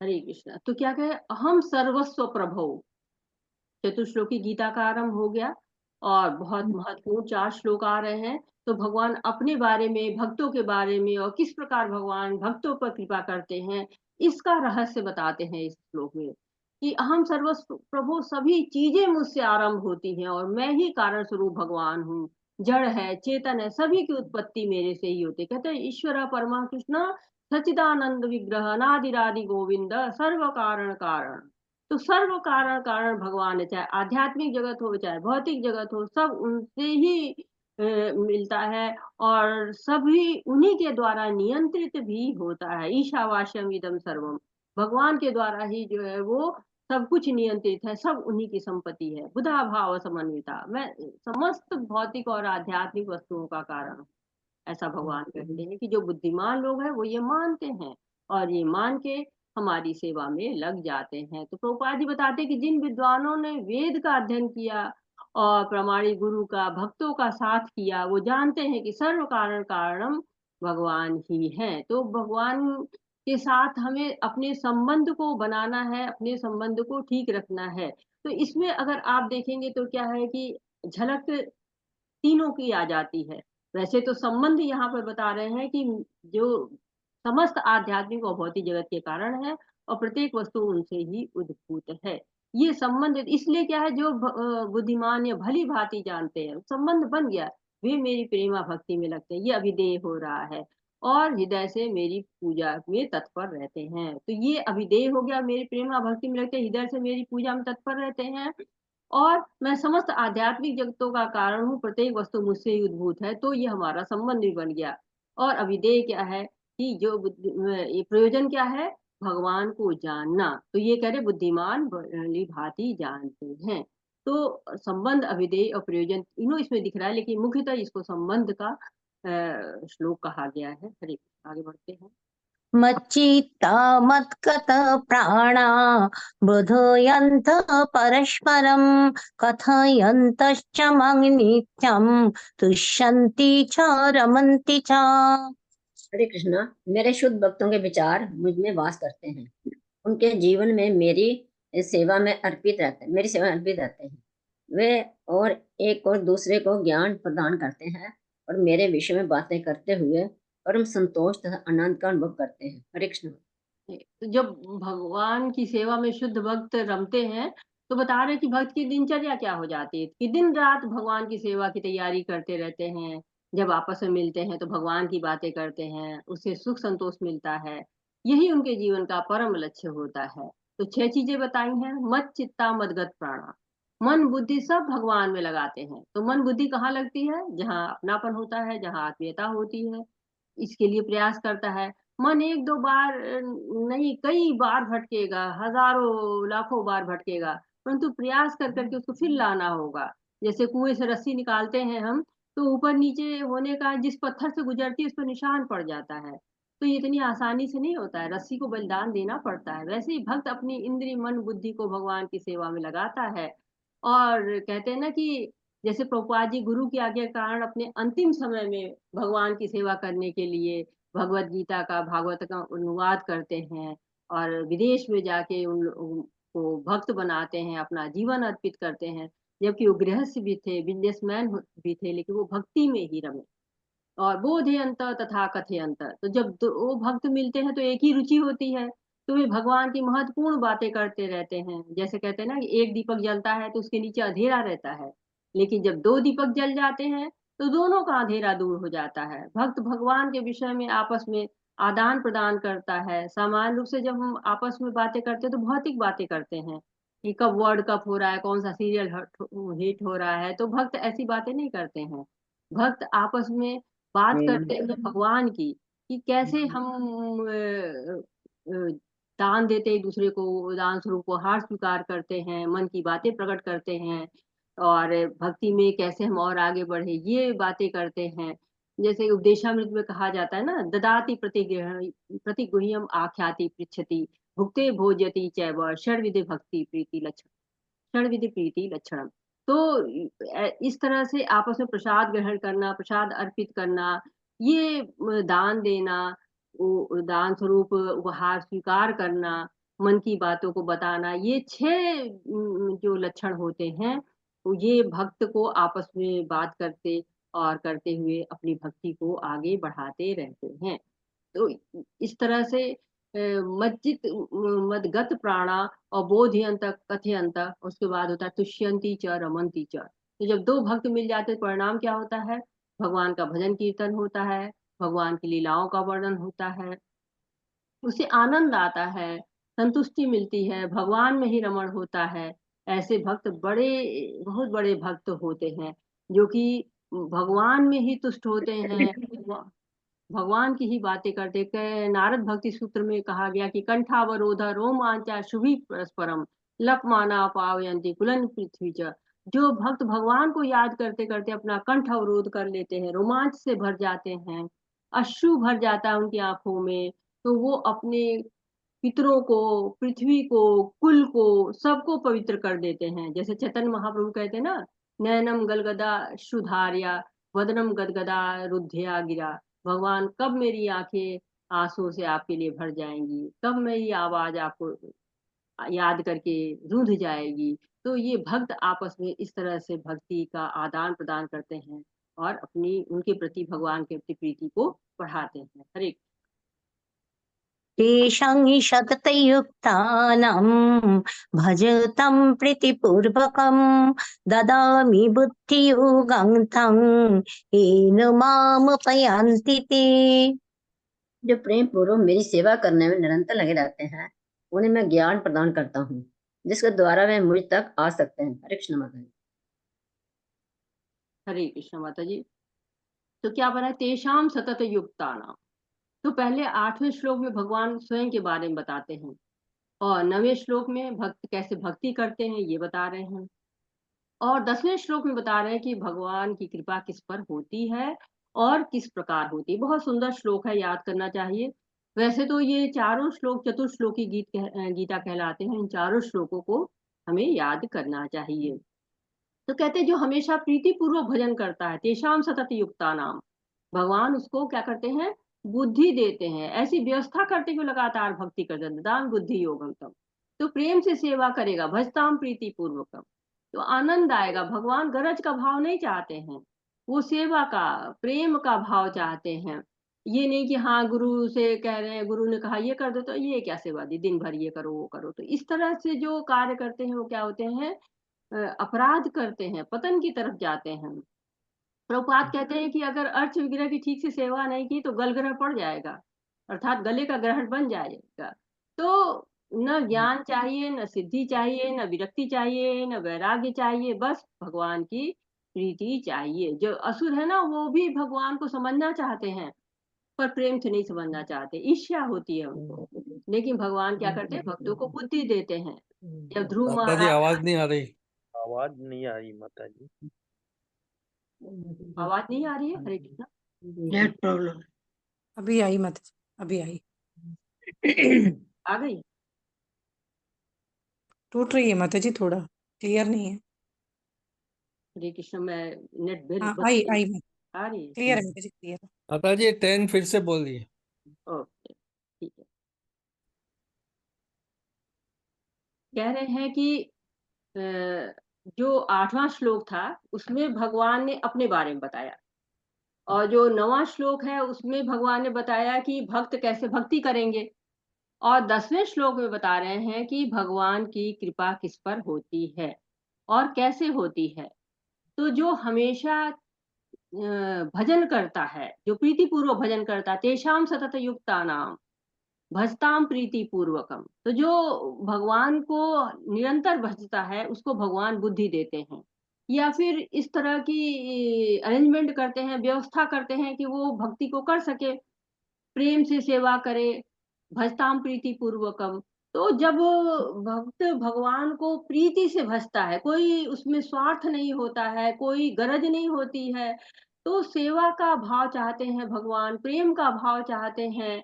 हरे कृष्णा। तो क्या कहे? अहम सर्वस्व प्रभो। चतुर्श्लोकी गीता का आरंभ हो गया, और बहुत महत्वपूर्ण 4 श्लोक आ रहे हैं। तो भगवान अपने बारे में, भक्तों के बारे में, और किस प्रकार भगवान भक्तों पर कृपा करते हैं, इसका रहस्य बताते हैं इस श्लोक में। कि अहम सर्वस्व प्रभु, सभी चीजें मुझसे आरंभ होती हैं, और मैं ही कारण स्वरूप भगवान हूँ। जड़ है, चेतन है, सभी की उत्पत्ति मेरे से ही होती। कहते हैं ईश्वर परमा कृष्ण सच्चिदानंद विग्रह अनादिरादि गोविंद सर्व कारण कारण। तो सर्व कारण कारण भगवान है, चाहे आध्यात्मिक जगत हो चाहे भौतिक जगत हो, सब उनसे ही मिलता है और सभी उन्हीं के द्वारा नियंत्रित भी होता है। ईशावास्यम इदम सर्वम, भगवान के द्वारा ही जो है वो सब कुछ नियंत्रित है, सब उन्हीं की संपत्ति है। बुधा भाव समन्विता, मैं समस्त भौतिक और आध्यात्मिक वस्तुओं का कारण हूँ, ऐसा भगवान कहते हैं कि जो बुद्धिमान लोग हैं वो ये मानते हैं और ये मान के हमारी सेवा में लग जाते हैं। तो प्रभुपाद जी बताते हैं कि जिन विद्वानों ने वेद का अध्ययन किया और प्रामाणिक गुरु का, भक्तों का साथ किया, वो जानते हैं कि सर्व कारण कारणम भगवान ही है। तो भगवान के साथ हमें अपने संबंध को बनाना है, अपने संबंध को ठीक रखना है। तो इसमें अगर आप देखेंगे तो क्या है कि झलक तीनों की आ जाती है। वैसे तो संबंध यहाँ पर बता रहे हैं कि जो समस्त आध्यात्मिक और भौतिक जगत के कारण है और प्रत्येक वस्तु उनसे ही उद्भूत है। ये संबंध इसलिए क्या है, जो बुद्धिमान या भली भांति जानते हैं, संबंध बन गया, वे मेरी प्रेमा भक्ति में लगते हैं, ये अभिदेय हो रहा है और हृदय से मेरी पूजा में तत्पर रहते हैं। तो ये अभिदेय हो गया, मेरी प्रेमा भक्ति में लगते हैं, हृदय से मेरी पूजा में तत्पर रहते हैं और मैं समस्त आध्यात्मिक जगतों का कारण हूँ, प्रत्येक वस्तु मुझसे ही उद्भूत है। तो ये हमारा संबंध भी बन गया। और अभिदेय क्या है कि ये प्रयोजन क्या है, भगवान को जानना। तो ये कह रहे बुद्धिमान भली भांति जानते हैं। तो संबंध, अभिदेय और प्रयोजन तीनों इसमें दिख रहा है, लेकिन मुख्यतः इसको संबंध का श्लोक कहा गया है। हरे कृष्ण, आगे बढ़ते हैं। मच्चित्ता मत्गत प्राणा बोधयन्त परस्परं कथयन्तश्च मं नित्यं तुष्यन्ति च रमन्ति च। हरे कृष्णा, मेरे शुद्ध भक्तों के विचार मुझ में वास करते हैं, उनके जीवन में मेरी सेवा में अर्पित रहते हैं, मेरी सेवा में अर्पित रहते हैं। वे और एक और दूसरे को ज्ञान प्रदान करते हैं और मेरे विषय में बातें करते हुए परम संतोष तथा आनंद का अनुभव करते हैं। हरे कृष्ण। तो जब भगवान की सेवा में शुद्ध भक्त रमते हैं तो बता रहे कि भक्त की दिनचर्या क्या हो जाती है कि दिन रात भगवान की सेवा की तैयारी करते रहते हैं। जब आपस में मिलते हैं तो भगवान की बातें करते हैं, उससे सुख संतोष मिलता है। यही उनके जीवन का परम लक्ष्य होता है। तो 6 चीजें बताई हैं। मत चित्ता मदगत प्राणा, मन बुद्धि सब भगवान में लगाते हैं। तो मन बुद्धि कहाँ लगती है, जहाँ अपनापन होता है, जहाँ आत्मीयता होती है, इसके लिए प्रयास करता है। मन एक दो बार नहीं, कई बार भटकेगा, हजारों लाखों बार भटकेगा, परंतु प्रयास कर करके उसको फिर लाना होगा। जैसे कुएं से रस्सी निकालते हैं हम, तो ऊपर नीचे होने का जिस पत्थर से गुजरती है उस पर निशान पड़ जाता है। तो ये इतनी आसानी से नहीं होता है, रस्सी को बलिदान देना पड़ता है। वैसे ही भक्त अपनी इंद्रिय मन बुद्धि को भगवान की सेवा में लगाता है। और कहते हैं ना कि जैसे प्रभुपाद जी गुरु की आज्ञा के कारण अपने अंतिम समय में भगवान की सेवा करने के लिए भगवत गीता का, भागवत का अनुवाद करते हैं और विदेश में जाके उनको भक्त बनाते हैं, अपना जीवन अर्पित करते हैं। जबकि वो गृहस्थ भी थे, बिजनेसमैन भी थे, लेकिन वो भक्ति में ही रमे। और बोधयंत तथा कथयंत, तो जब दो भक्त मिलते हैं तो एक ही रुचि होती है, तो वे भगवान की महत्वपूर्ण बातें करते रहते हैं। जैसे कहते हैं ना कि एक दीपक जलता है तो उसके नीचे अंधेरा रहता है, लेकिन जब 2 दीपक जल जाते हैं तो दोनों का अंधेरा दूर हो जाता है। भक्त भगवान के विषय में आपस में आदान प्रदान करता है। सामान्य रूप से जब हम आपस में बातें करते हैं तो भौतिक बातें करते हैं कि कब वर्ल्ड कप हो रहा है, कौन सा सीरियल हिट हो रहा है, तो भक्त ऐसी बातें नहीं करते हैं। भक्त आपस में बात करते हैं भगवान की कि कैसे हम दान देते एक दूसरे को, दान स्वरूप उपहार स्वीकार करते हैं, मन की बातें प्रकट करते हैं और भक्ति में कैसे हम और आगे बढ़े, ये बातें करते हैं। जैसे उपदेशामृत में कहा जाता है ना, ददाति प्रतिगुह्यम आख्याति पृच्छति भुक्ते भोजयति चैव षड्विधि भक्ति प्रीति लक्षण, षड्विधि प्रीति लक्षणम। तो इस तरह से आपस में प्रसाद ग्रहण करना, प्रसाद अर्पित करना, ये दान देना, दान स्वरूप उपहार स्वीकार करना, मन की बातों को बताना, ये 6 जो लक्षण होते हैं, तो ये भक्त को आपस में बात करते और करते हुए अपनी भक्ति को आगे बढ़ाते रहते हैं। तो इस तरह से मज्जित मदगत प्राणा और बोधयंत कथयंत, उसके बाद होता है तुष्यंती च रमंती च। तो जब 2 भक्त मिल जाते हैं परिणाम क्या होता है, भगवान का भजन कीर्तन होता है, भगवान की लीलाओं का वर्णन होता है, उसे आनंद आता है, संतुष्टि मिलती है, भगवान में ही रमण होता है। ऐसे भक्त बड़े, बहुत बड़े भक्त होते हैं जो कि भगवान में ही तुष्ट होते हैं, भगवान की ही बातें करते। नारद भक्ति सूत्र में कहा गया कि कंठावरोध रोमांचा शुभि परस्परम लपमाना पावयंती कुलन पृथ्वी च। जो भक्त भगवान को याद करते करते अपना कंठ अवरोध कर लेते हैं, रोमांच से भर जाते हैं, अश्रु भर जाता है उनकी आंखों में, तो वो अपने पितरों को, पृथ्वी को, कुल को, सबको पवित्र कर देते हैं। जैसे चैतन्य महाप्रभु कहते हैं ना, नैनम गलगदा शुधार्या वदनम गदगदा रुद्धया गिरा। भगवान कब मेरी आंखें आंसू से आपके लिए भर जाएंगी, कब मेरी आवाज आपको याद करके रूंध जाएगी। तो ये भक्त आपस में इस तरह से भक्ति का आदान प्रदान करते हैं और अपनी उनके प्रति भगवान के प्रति प्रीति को बढ़ाते हैं। हरे तेषां हि शततयुक्तानां भजतं प्रीतिपूर्वकं ददामि बुद्धियोगं तं येन मामुपयान्ति ते। जो प्रेम पूर्वक मेरी सेवा करने में निरंतर लगे रहते हैं, उन्हें मैं ज्ञान प्रदान करता हूँ, जिसके द्वारा वे मुझ तक आ सकते हैं। हरे कृष्ण माता जी। हरे कृष्ण माता जी। तो क्या बना है, तेषाम सतत युक्तानाम। तो पहले 8वें श्लोक में भगवान स्वयं के बारे में बताते हैं और 9वें श्लोक में भक्त कैसे भक्ति करते हैं ये बता रहे हैं, और 10वें श्लोक में बता रहे हैं कि भगवान की कृपा किस पर होती है और किस प्रकार होती है। बहुत सुंदर श्लोक है, याद करना चाहिए। वैसे तो ये चारों श्लोक चतुर्श्लोकी गीता कहलाते हैं। इन चारों श्लोकों को हमें याद करना चाहिए। तो कहते हैं जो हमेशा प्रीति पूर्वक भजन करता है, तेषाम सतत युक्ता नाम, भगवान उसको क्या करते हैं, बुद्धि देते हैं, ऐसी व्यवस्था करते हुए लगातार भक्ति करते हैं। दान बुद्धि योगम तम। तो प्रेम से सेवा करेगा, भजताम प्रीति पूर्वकम, तो आनंद आएगा। भगवान गरज का भाव नहीं चाहते हैं, वो सेवा का, प्रेम का भाव चाहते हैं। ये नहीं कि हाँ गुरु से कह रहे हैं, गुरु ने कहा ये कर दो तो ये क्या सेवा दी, दिन भर ये करो वो करो। तो इस तरह से जो कार्य करते हैं वो क्या होते हैं, अपराध करते हैं, पतन की तरफ जाते हैं। प्रभुपाद कहते हैं कि अगर अर्च विग्रह की ठीक से सेवा नहीं की तो गल ग्रह पड़ जाएगा, अर्थात गले का ग्रहण बन जाएगा। तो न ज्ञान चाहिए, न सिद्धि चाहिए, न विरक्ति चाहिए, न वैराग्य चाहिए, बस भगवान की प्रीति चाहिए। जो असुर है ना, वो भी भगवान को समझना चाहते हैं पर प्रेम से नहीं समझना चाहते, ईर्ष्या होती है उनको। लेकिन भगवान क्या करते हैं, भक्तों को बुद्धि देते हैं। जब ध्रुव माता जी महाराज, आवाज नहीं आ रही। आवाज नहीं आ रही माता जी। आवाज नहीं आ रही है। हरे कृष्णा। Net problem. अभी आई माता जी, अभी आई। आ गई। टूट रही है माता जी, थोड़ा क्लियर नहीं है। हरे कृष्ण। मैं नेट बिल हाँ आई आई आ रही है। क्लियर है माता जी, क्लियर है। माता जी 10 फिर से बोलिए। ओके ठीक है। कह रहे हैं कि जो 8वां श्लोक था उसमें भगवान ने अपने बारे में बताया, और जो 9वां श्लोक है उसमें भगवान ने बताया कि भक्त कैसे भक्ति करेंगे, और 10वें श्लोक में बता रहे हैं कि भगवान की कृपा किस पर होती है और कैसे होती है। तो जो हमेशा भजन करता है, जो प्रीति पूर्वक भजन करता है, तेषाम सतत युक्ता नाम भजताम प्रीति पूर्वकम। तो जो भगवान को निरंतर भजता है उसको भगवान बुद्धि देते हैं, या फिर इस तरह की अरेंजमेंट करते हैं, व्यवस्था करते हैं कि वो भक्ति को कर सके, प्रेम से सेवा करे, भजताम प्रीति पूर्वकम। तो जब भक्त भगवान को प्रीति से भजता है, कोई उसमें स्वार्थ नहीं होता है, कोई गरज नहीं होती है, तो सेवा का भाव चाहते हैं भगवान, प्रेम का भाव चाहते हैं।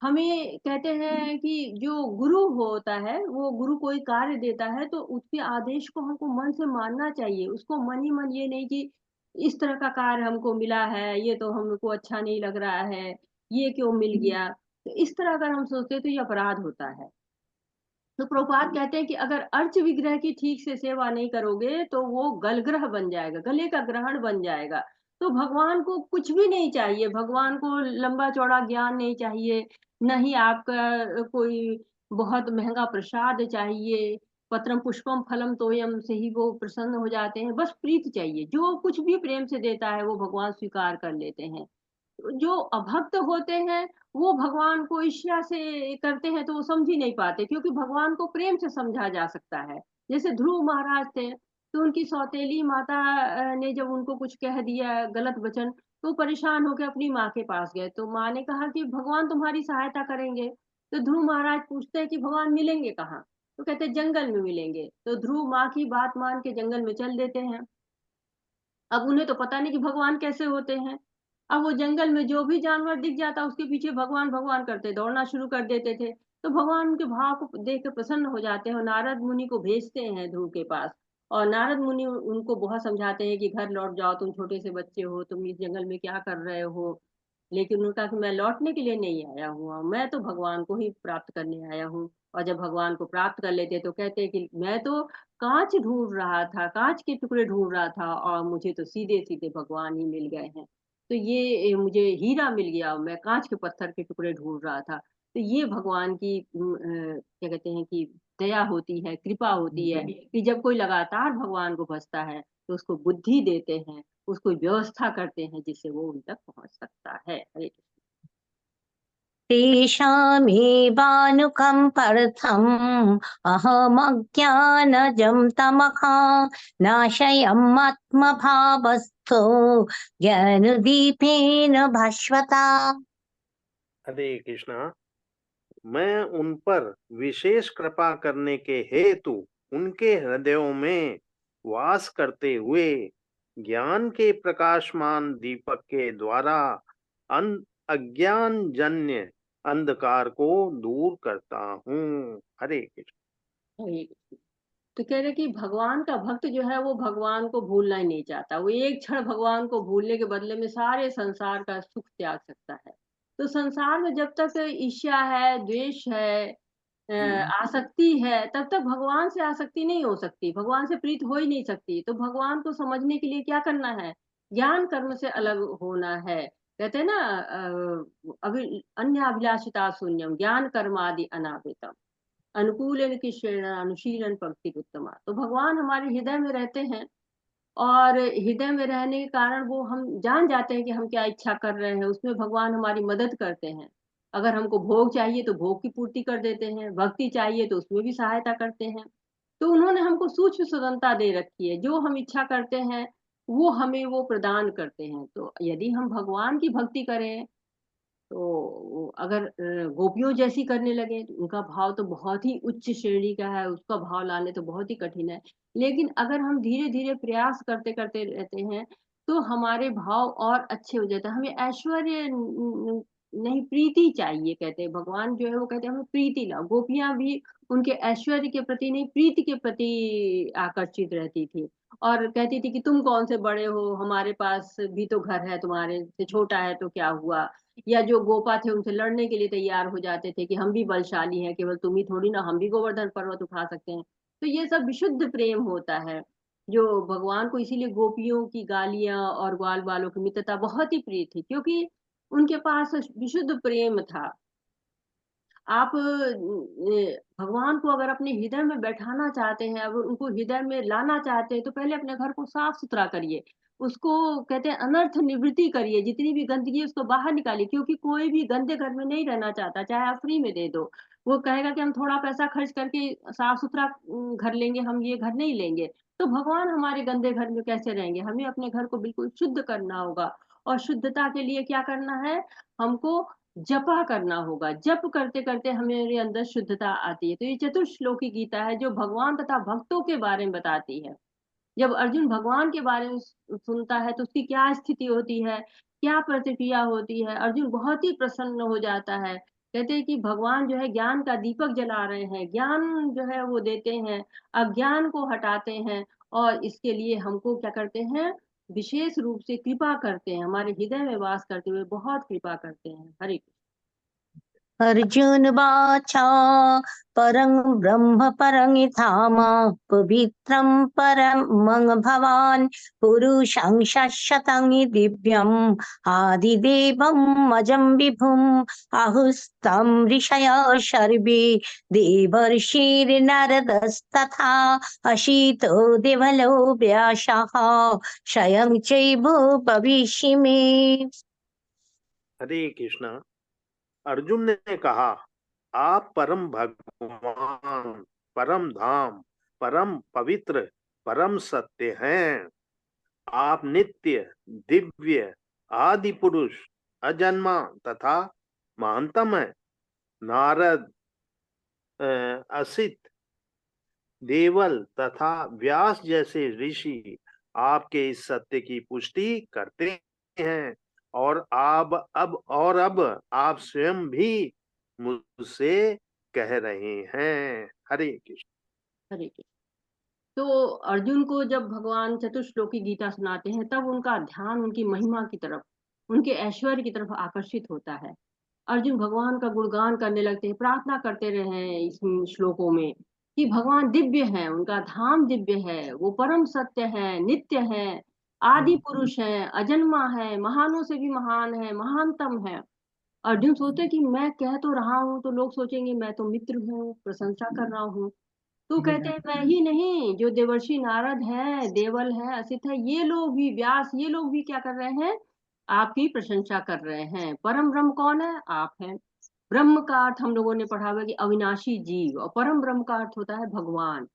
हमें कहते हैं कि जो गुरु होता है, वो गुरु कोई कार्य देता है तो उसके आदेश को हमको मन से मानना चाहिए, उसको मन ही मन, ये नहीं कि इस तरह का कार्य हमको मिला है, ये तो हमको अच्छा नहीं लग रहा है, ये क्यों मिल गया। तो इस तरह अगर हम सोचते तो ये अपराध होता है। तो प्रभुपाद कहते हैं कि अगर अर्च विग्रह की ठीक से सेवा नहीं करोगे तो वो गलग्रह बन जाएगा, गले का ग्रहण बन जाएगा। तो भगवान को कुछ भी नहीं चाहिए, भगवान को लंबा चौड़ा ज्ञान नहीं चाहिए, न ही आपका कोई बहुत महंगा प्रसाद चाहिए, पत्रम पुष्पम फलम तोयम से ही वो प्रसन्न हो जाते हैं। बस प्रीत चाहिए, जो कुछ भी प्रेम से देता है वो भगवान स्वीकार कर लेते हैं। जो अभक्त होते हैं वो भगवान को ईर्ष्या से करते हैं तो वो समझ ही नहीं पाते, क्योंकि भगवान को प्रेम से समझा जा सकता है। जैसे ध्रुव महाराज थे, तो उनकी सौतेली माता ने जब उनको कुछ कह दिया गलत वचन, तो परेशान होकर अपनी माँ के पास गए। तो माँ ने कहा कि भगवान तुम्हारी सहायता करेंगे। तो ध्रुव महाराज पूछते हैं कि भगवान मिलेंगे कहाँ? तो कहते हैं जंगल में मिलेंगे। तो ध्रुव माँ की बात मान के जंगल में चल देते हैं। अब उन्हें तो पता नहीं कि भगवान कैसे होते हैं। अब वो जंगल में जो भी जानवर दिख जाता उसके पीछे भगवान भगवान करते दौड़ना शुरू कर देते थे। तो भगवान उनके भाव को देख कर प्रसन्न हो जाते हैं और नारद मुनि को भेजते हैं ध्रुव के पास। और नारद मुनि उनको बहुत समझाते हैं कि घर लौट जाओ, तुम छोटे से बच्चे हो, तुम इस जंगल में क्या कर रहे हो। लेकिन उन्होंने कहा कि मैं लौटने के लिए नहीं आया हूँ, मैं तो भगवान को ही प्राप्त करने आया हूँ। और जब भगवान को प्राप्त कर लेते तो कहते हैं कि मैं तो कांच ढूंढ रहा था, कांच के टुकड़े ढूंढ रहा था और मुझे तो सीधे सीधे भगवान ही मिल गए हैं। तो ये मुझे हीरा मिल गया, मैं कांच के पत्थर के टुकड़े ढूंढ रहा था। तो ये भगवान की क्या कहते हैं कि दया होती है, कृपा होती है कि जब कोई लगातार भगवान को भजता है तो उसको बुद्धि देते हैं, उसको व्यवस्था करते हैं जिससे वो उन तक पहुंच सकता है। हरे कृष्ण। तेषामेवानुकम्पार्थम् अहमज्ञानजं तमहा नाशयमात्मभावस्थो ज्ञानदीपेन भास्वता। हरे कृष्णा। मैं उन पर विशेष कृपा करने के हेतु उनके हृदयों में वास करते हुए ज्ञान के प्रकाशमान दीपक के द्वारा अज्ञान जन्य अंधकार को दूर करता हूँ। हरे कृष्ण। हरे कृष्ण। तो कह रहे कि भगवान का भक्त जो है वो भगवान को भूलना ही नहीं चाहता। वो एक क्षण भगवान को भूलने के बदले में सारे संसार का सुख त्याग सकता है। तो संसार में जब तक ईर्ष्या है, द्वेष है, आसक्ति है, तब तक भगवान से आसक्ति नहीं हो सकती, भगवान से प्रीत हो ही नहीं सकती। तो भगवान को समझने के लिए क्या करना है? ज्ञान कर्म से अलग होना है। कहते हैं ना अभी अन्य अभिलाषिता शून्यम ज्ञान कर्म आदि अनावृतम अनुकूलन कृष्ण अनुशीलन पंक्ति उत्तमा। तो भगवान हमारे हृदय में रहते हैं और हृदय में रहने के कारण वो हम जान जाते हैं कि हम क्या इच्छा कर रहे हैं, उसमें भगवान हमारी मदद करते हैं। अगर हमको भोग चाहिए तो भोग की पूर्ति कर देते हैं, भक्ति चाहिए तो उसमें भी सहायता करते हैं। तो उन्होंने हमको सूक्ष्म स्वतंत्रता दे रखी है, जो हम इच्छा करते हैं वो हमें वो प्रदान करते हैं। तो यदि हम भगवान की भक्ति करें तो अगर गोपियों जैसी करने लगे तो उनका भाव तो बहुत ही उच्च श्रेणी का है, उसका भाव लाने तो बहुत ही कठिन है। लेकिन अगर हम धीरे धीरे प्रयास करते करते रहते हैं तो हमारे भाव और अच्छे हो जाते हैं। हमें ऐश्वर्य नहीं, प्रीति चाहिए। कहते हैं भगवान जो है वो कहते हैं हमें प्रीति लाओ। गोपियां भी उनके ऐश्वर्य के प्रति नहीं, प्रीति के प्रति आकर्षित रहती थी और कहती थी कि तुम कौन से बड़े हो, हमारे पास भी तो घर है, तुम्हारे से छोटा है तो क्या हुआ। या जो गोपा थे उनसे लड़ने के लिए तैयार हो जाते थे कि हम भी बलशाली हैं, केवल तुम ही थोड़ी ना, हम भी गोवर्धन पर्वत उठा सकते हैं। तो ये सब विशुद्ध प्रेम होता है जो भगवान को, इसीलिए गोपियों की गालियां और ग्वाल बालों की मित्रता बहुत ही प्रिय थी क्योंकि उनके पास विशुद्ध प्रेम था। आप भगवान को अगर अपने हृदय में बैठाना चाहते हैं, अगर उनको हृदय में लाना चाहते हैं तो पहले अपने घर को साफ सुथरा करिए। उसको कहते हैं अनर्थ निवृत्ति करिए, जितनी भी गंदगी है उसको बाहर निकालिए क्योंकि कोई भी गंदे घर में नहीं रहना चाहता, चाहे आप फ्री में दे दो। वो कहेगा कि हम थोड़ा पैसा खर्च करके साफ सुथरा घर लेंगे, हम ये घर नहीं लेंगे। तो भगवान हमारे गंदे घर में कैसे रहेंगे? हमें अपने घर को बिल्कुल शुद्ध करना होगा और शुद्धता के लिए क्या करना है? हमको जपा करना होगा। जप करते करते हमारे अंदर शुद्धता आती है। तो ये चतुर्श्लोकी गीता है जो भगवान तथा भक्तों के बारे में बताती है। जब अर्जुन भगवान के बारे में सुनता है तो उसकी क्या स्थिति होती है, क्या प्रतिक्रिया होती है? अर्जुन बहुत ही प्रसन्न हो जाता है। कहते हैं कि भगवान जो है ज्ञान का दीपक जला रहे हैं, ज्ञान जो है वो देते हैं, अज्ञान को हटाते हैं और इसके लिए हमको क्या करते हैं? विशेष रूप से कृपा करते हैं, हमारे हृदय में वास करते हुए बहुत कृपा करते हैं। हरे अर्जुन वाचा परं ब्रह्म परं धाम पवित्रं परमं भवान् पुरुषं शश्वतं दिव्यम् आदिदेवम् अजं विभुम् आहुस्तं ऋषयः सर्वे देवर्षिर्नारदस्तथा अशीतो देवलो व्यासः स्वयं चैव भविष्यमि। हरे कृष्णा। अर्जुन ने कहा, आप परम भगवान, परम धाम, परम पवित्र परम सत्य हैं। आप नित्य, दिव्य, आदि पुरुष, अजन्मा तथा महानतम है। नारद, असित, देवल तथा व्यास जैसे ऋषि आपके इस सत्य की पुष्टि करते हैं, और अब आप स्वयं भी मुझसे कह रहे हैं। हरे कृष्ण। हरे कृष्ण। तो अर्जुन को जब भगवान चतुश्लोकी गीता सुनाते हैं तब उनका ध्यान उनकी महिमा की तरफ, उनके ऐश्वर्य की तरफ आकर्षित होता है। अर्जुन भगवान का गुणगान करने लगते हैं, प्रार्थना करते रहे हैं इस श्लोकों में कि भगवान दिव्य है, उनका धाम दिव्य है, वो परम सत्य है, नित्य है, आदि पुरुष है, अजन्मा है, महानों से भी महान है, महानतम है। अर्जुन सोचते कि मैं कह तो रहा हूँ तो लोग सोचेंगे मैं तो मित्र हूँ, प्रशंसा कर रहा हूँ। तो कहते हैं मैं ही नहीं, जो देवर्षि नारद है, देवल है, असित है, ये लोग भी, व्यास, ये लोग भी क्या कर रहे हैं, आपकी प्रशंसा कर रहे हैं। परम ब्रह्म कौन है? आप हैं। ब्रह्म का अर्थ हम लोगों ने पढ़ा हुआ है कि अविनाशी जीव, और परम ब्रह्म का अर्थ होता है भगवान।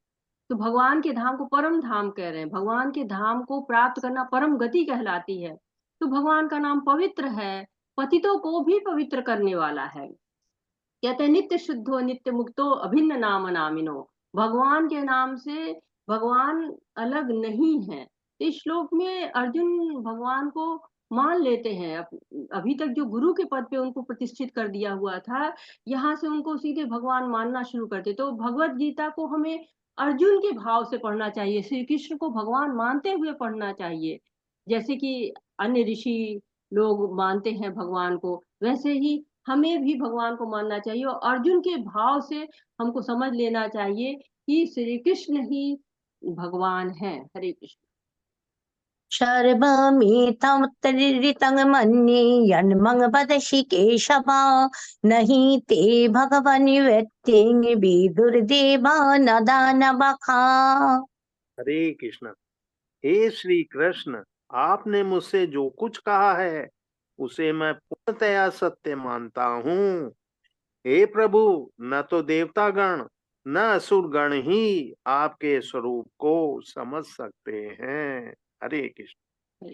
तो भगवान के धाम को परम धाम कह रहे हैं। भगवान के धाम को प्राप्त करना परम गति कहलाती है। तो भगवान का नाम पवित्र है, पतितों को भी पवित्र करने वाला है। कहते हैं नित्य शुद्धो नित्य मुक्तो अभिन्न नाम नामिनो। भगवान के नाम से भगवान अलग नहीं है। इस श्लोक में अर्जुन भगवान को मान लेते हैं। अभी तक जो गुरु के पद पे उनको प्रतिष्ठित कर दिया हुआ था, यहाँ से उनको सीधे भगवान मानना शुरू करते। तो भगवत गीता को हमें अर्जुन के भाव से पढ़ना चाहिए, श्री कृष्ण को भगवान मानते हुए पढ़ना चाहिए। जैसे कि अन्य ऋषि लोग मानते हैं भगवान को, वैसे ही हमें भी भगवान को मानना चाहिए और अर्जुन के भाव से हमको समझ लेना चाहिए कि श्री कृष्ण ही भगवान है। हरे कृष्ण। सर्वमेतं त्रिरितं मन्ये यन्मं वदसि केशव, नहि ते भगवन् व्यक्तिं विदुर्देवा न दानवः। हरे कृष्ण। हे श्री कृष्ण, आपने मुझसे जो कुछ कहा है उसे मैं पूर्णतया सत्य मानता हूँ। हे प्रभु, न तो देवतागण न असुर गण ही आपके स्वरूप को समझ सकते हैं। हरे कृष्ण।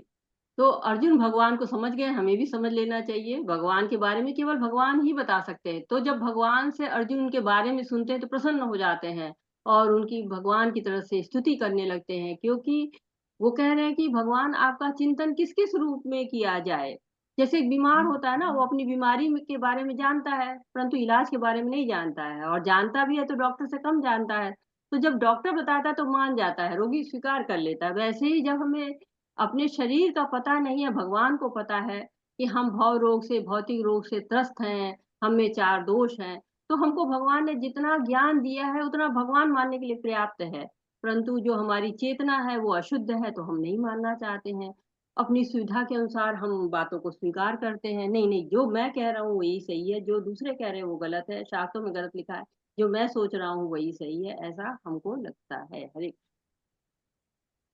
तो अर्जुन भगवान को समझ गए, हमें भी समझ लेना चाहिए। भगवान के बारे में केवल भगवान ही बता सकते हैं। तो जब भगवान से अर्जुन उनके बारे में सुनते हैं तो प्रसन्न हो जाते हैं और उनकी भगवान की तरफ से स्तुति करने लगते हैं, क्योंकि वो कह रहे हैं कि भगवान आपका चिंतन किस किस रूप में किया जाए। जैसे एक बीमार होता है ना, वो अपनी बीमारी के बारे में जानता है परंतु इलाज के बारे में नहीं जानता है, और जानता भी है तो डॉक्टर से कम जानता है। तो जब डॉक्टर बताता है तो मान जाता है, रोगी स्वीकार कर लेता है। वैसे ही जब हमें अपने शरीर का पता नहीं है, भगवान को पता है कि हम भव रोग से, भौतिक रोग से त्रस्त हैं, हम में 4 दोष हैं, तो हमको भगवान ने जितना ज्ञान दिया है उतना भगवान मानने के लिए पर्याप्त है। परंतु जो हमारी चेतना है वो अशुद्ध है, तो हम नहीं मानना चाहते हैं। अपनी सुविधा के अनुसार हम बातों को स्वीकार करते हैं। नहीं नहीं, जो मैं कह रहा हूँ वही सही है, जो दूसरे कह रहे हैं वो गलत है, शास्त्रों में गलत लिखा है, जो मैं सोच रहा हूँ वही सही है, ऐसा हमको लगता है। हरे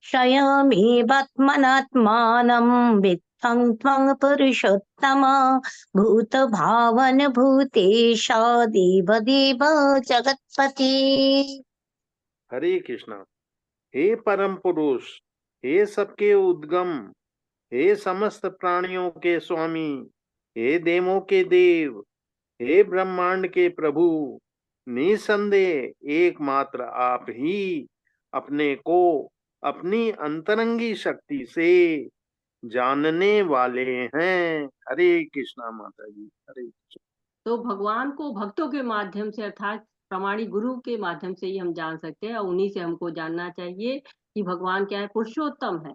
स्वयमेवात्मनात्मानं वित्तं त्वं पुरुषोत्तम, भूतभावन भूतेश देवदेव जगत्पते। हरे कृष्ण। हे परम पुरुष, हे सबके उद्गम, हे समस्त प्राणियों के स्वामी, हे देवों के देव, हे ब्रह्मांड के प्रभु, निसंदेह एकमात्र आप ही अपने को अपनी अंतरंगी शक्ति से जानने वाले हैं। हरे कृष्णा माता जी। हरे कृष्ण। तो भगवान को भक्तों के माध्यम से, अर्थात प्रामाणिक गुरु के माध्यम से ही हम जान सकते हैं, और उन्हीं से हमको जानना चाहिए कि भगवान क्या है, पुरुषोत्तम है,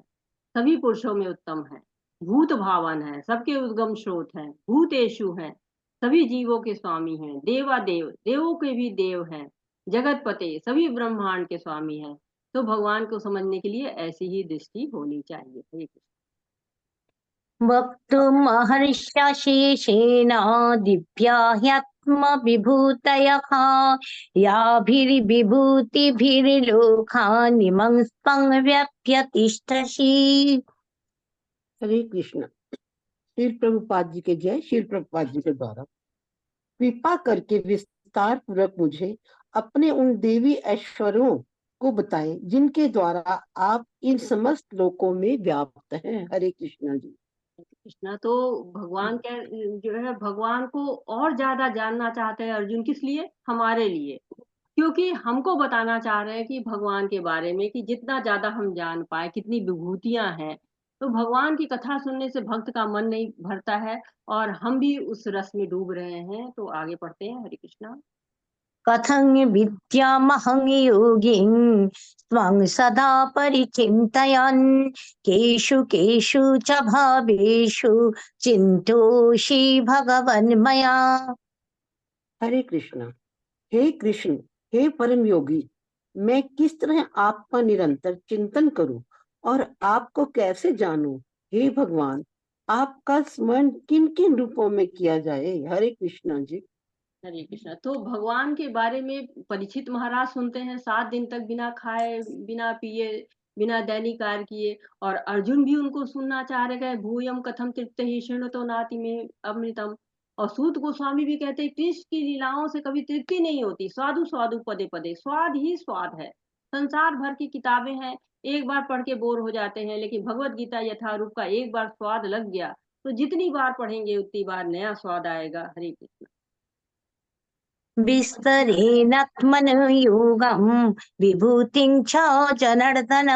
सभी पुरुषों में उत्तम है, भूत भावन है, सबके उद्गम स्रोत है, भूतेषु है, सभी जीवों के स्वामी हैं, देवादेव, देवों के भी देव हैं, जगतपते, सभी ब्रह्मांड के स्वामी हैं। तो भगवान को समझने के लिए ऐसी ही दृष्टि होनी चाहिए। हरे कृष्ण। वक्तुमहर्षशेषेण दिव्या ह्यात्मविभूतयः, याभिर्विभूतिभिर्लोकान् इमं स्तं व्याप्य तिष्ठसि। हरे कृष्ण। श्री प्रभुपाद जी के जय। श्री प्रभुपाद जी के द्वारा कृपा करके विस्तार पूर्वक मुझे अपने उन देवी ऐश्वर्यों को बताएं जिनके द्वारा आप इन समस्त लोकों में व्याप्त हैं। हरे कृष्णा जी। कृष्णा, तो भगवान क्या जो है, भगवान को और ज्यादा जानना चाहते हैं अर्जुन। किस लिए? हमारे लिए। क्योंकि हमको बताना चाह रहे हैं कि भगवान के बारे में, कि जितना ज्यादा हम जान पाए, कितनी विभूतियां हैं। तो भगवान की कथा सुनने से भक्त का मन नहीं भरता है, और हम भी उस रस में डूब रहे हैं। तो आगे पढ़ते हैं। हरे कृष्णा। कथं विद्यामहं योगिं त्वं सदा परिचिन्तयन् केषु केषु च भावेषु चिन्तोषि भगवन् मया। हरे कृष्णा। हे कृष्ण, हे परम योगी, मैं किस तरह आपका निरंतर चिंतन करूं और आपको कैसे जानूं? हे भगवान, आपका स्मरण किन किन रूपों में किया जाए? हरे कृष्णा जी। हरे कृष्णा। तो भगवान के बारे में परीक्षित महाराज सुनते हैं 7 दिन तक, बिना खाए, बिना पिए, बिना दैनिक कार्य किए। और अर्जुन भी उनको सुनना चाह रहे हैं। भूयम कथम तृप्त ही शृणुतो नाति में अमृतम। और सूत गोस्वामी भी कहते हैं, कृष्ण की लीलाओं से कभी तृप्ति नहीं होती। स्वादु स्वादु पदे पदे, स्वाद ही स्वाद है। संसार भर की किताबें हैं, एक बार पढ़ के बोर हो जाते हैं, लेकिन भगवत गीता यथारूप का एक बार स्वाद लग गया तो जितनी बार पढ़ेंगे उतनी बार नया स्वाद आएगा। हरे कृष्ण। विस्तरेणात्मनो योगं विभूतिं च जनार्दन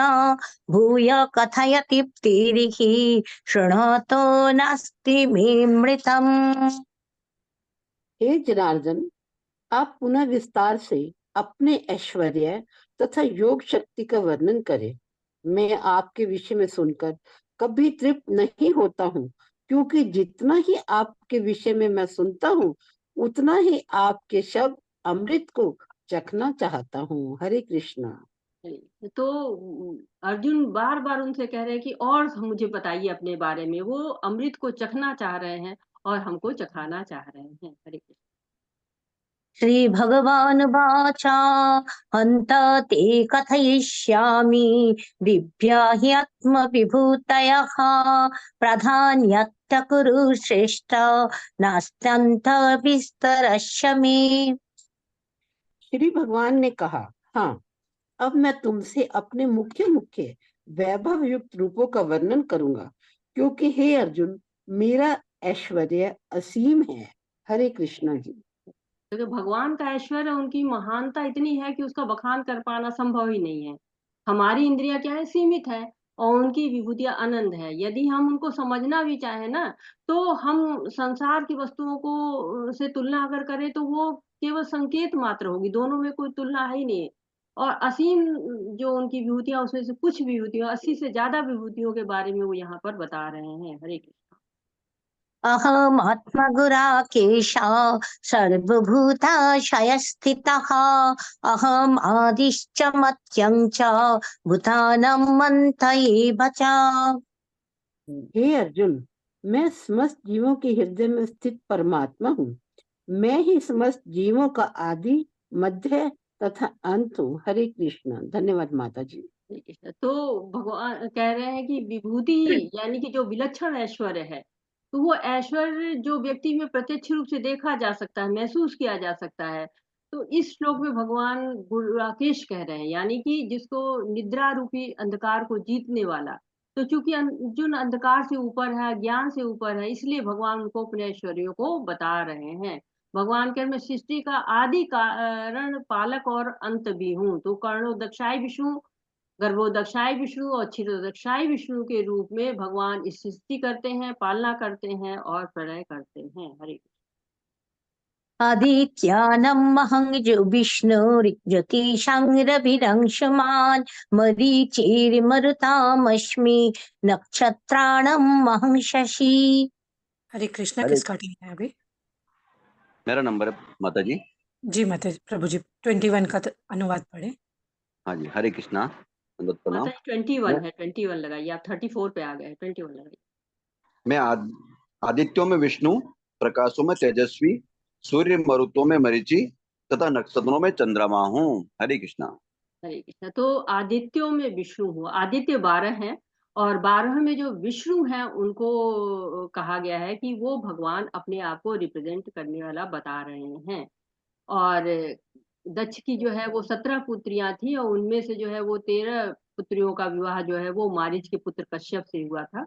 भूय कथय तृप्तिरिः शृणोतो नास्ति मे मृतम्। हे जनार्दन, आप पुनः विस्तार से अपने ऐश्वर्य तथा योग शक्ति का वर्णन करें। मैं आपके विषय में सुनकर कभी तृप्त नहीं होता हूँ, क्योंकि जितना ही आपके विषय में मैं सुनता हूँ, उतना ही आपके शब्द अमृत को चखना चाहता हूँ। हरे कृष्णा। तो अर्जुन बार बार उनसे कह रहे हैं कि और मुझे बताइए अपने बारे में। वो अमृत को चखना चाह रहे हैं और हमको चखाना चाह रहे हैं। हरे कृष्ण। श्री भगवान वाचा हन्त ते कथयिष्यामि दिव्या ह्यत्म विभूतयः प्राधान्यत्य कुरु श्रेष्ठ नास्त्यन्त विस्तरस्य मे। श्री भगवान ने कहा, हाँ, अब मैं तुमसे अपने मुख्य मुख्य वैभव युक्त रूपों का वर्णन करूंगा, क्योंकि हे अर्जुन, मेरा ऐश्वर्य असीम है। हरे कृष्णा जी। तो भगवान का ऐश्वर्य, उनकी महानता इतनी है कि उसका बखान कर पाना संभव ही नहीं है। हमारी इंद्रियां क्या है? सीमित है। और उनकी विभूतियां अनंत है। यदि हम उनको समझना भी चाहे ना, तो हम संसार की वस्तुओं को से तुलना अगर करें तो वो केवल संकेत मात्र होगी। दोनों में कोई तुलना है ही नहीं। और असीम जो उनकी विभूतियां, उसमें से कुछ विभूतियां, 80 से ज्यादा विभूतियों के बारे में वो यहाँ पर बता रहे हैं। हरे कृष्ण। अहमात्मगुराकेश सर्वभूताशयस्थितः अहम् आदिश्च मध्यं च भूतानां मन्त एव च। हे अर्जुन, मैं समस्त जीवों के हृदय में स्थित परमात्मा हूँ। मैं ही समस्त जीवों का आदि, मध्य तथा अंत हूँ। हरे कृष्ण। धन्यवाद माता जी। हरे कृष्ण। तो भगवान कह रहे हैं कि विभूति यानी कि जो विलक्षण ऐश्वर्य है, तो वो ऐश्वर्य जो व्यक्ति में प्रत्यक्ष रूप से देखा जा सकता है, महसूस किया जा सकता है। तो इस श्लोक में भगवान गुरुराकेश कह रहे हैं, यानी कि जिसको निद्रा रूपी अंधकार को जीतने वाला। तो चूंकि अर्जुन अंधकार से ऊपर है, ज्ञान से ऊपर है, इसलिए भगवान उनको अपने ऐश्वर्यों को बता रहे हैं। भगवान कह, मैं सृष्टि का आदि कारण, पालक और अंत भी हूँ। तो कर्णो दक्षाय विष्णु, गर्भोदक्षाय विष्णु और क्षीरोदक्षाय विष्णु के रूप में भगवान इस सृष्टि करते हैं, पालना करते हैं और प्रलय करते हैं। हरे आदित्यानमहं जो विष्णुर्ज्योतिषां रविरंशमान् मरीचिर्मरुतामस्मि नक्षत्राणामहं शशि। हरे कृष्णा। हरे, किसका टर्न है अभी? मेरा नंबर है माता जी। जी माता जी, प्रभु जी 21 का अनुवाद पढ़े। हाँ जी, हरे कृष्णा। संगत प्रणाम। माता जी 21 है, 21 लगाइए। आप 34 पे आ गए, 21 लगाइए। मैं आदित्यों में विष्णु, प्रकाशों में तेजस्वी, सूर्य मरुतों में मरीचि तथा नक्षत्रों में चंद्रमा हूँ। हरे कृष्णा। हरे कृष्ण। तो आदित्यों में विष्णु हुआ। आदित्य 12 हैं, और 12 में जो विष्णु हैं उनको कहा गया है कि वो भगवान अपने आप को रिप्रेजेंट करने वाला बता रहे हैं। और दक्ष की जो है वो 17 पुत्रियां थी और उनमें से जो है वो 13 पुत्रियों का विवाह जो है वो मारीच के पुत्र कश्यप से हुआ था।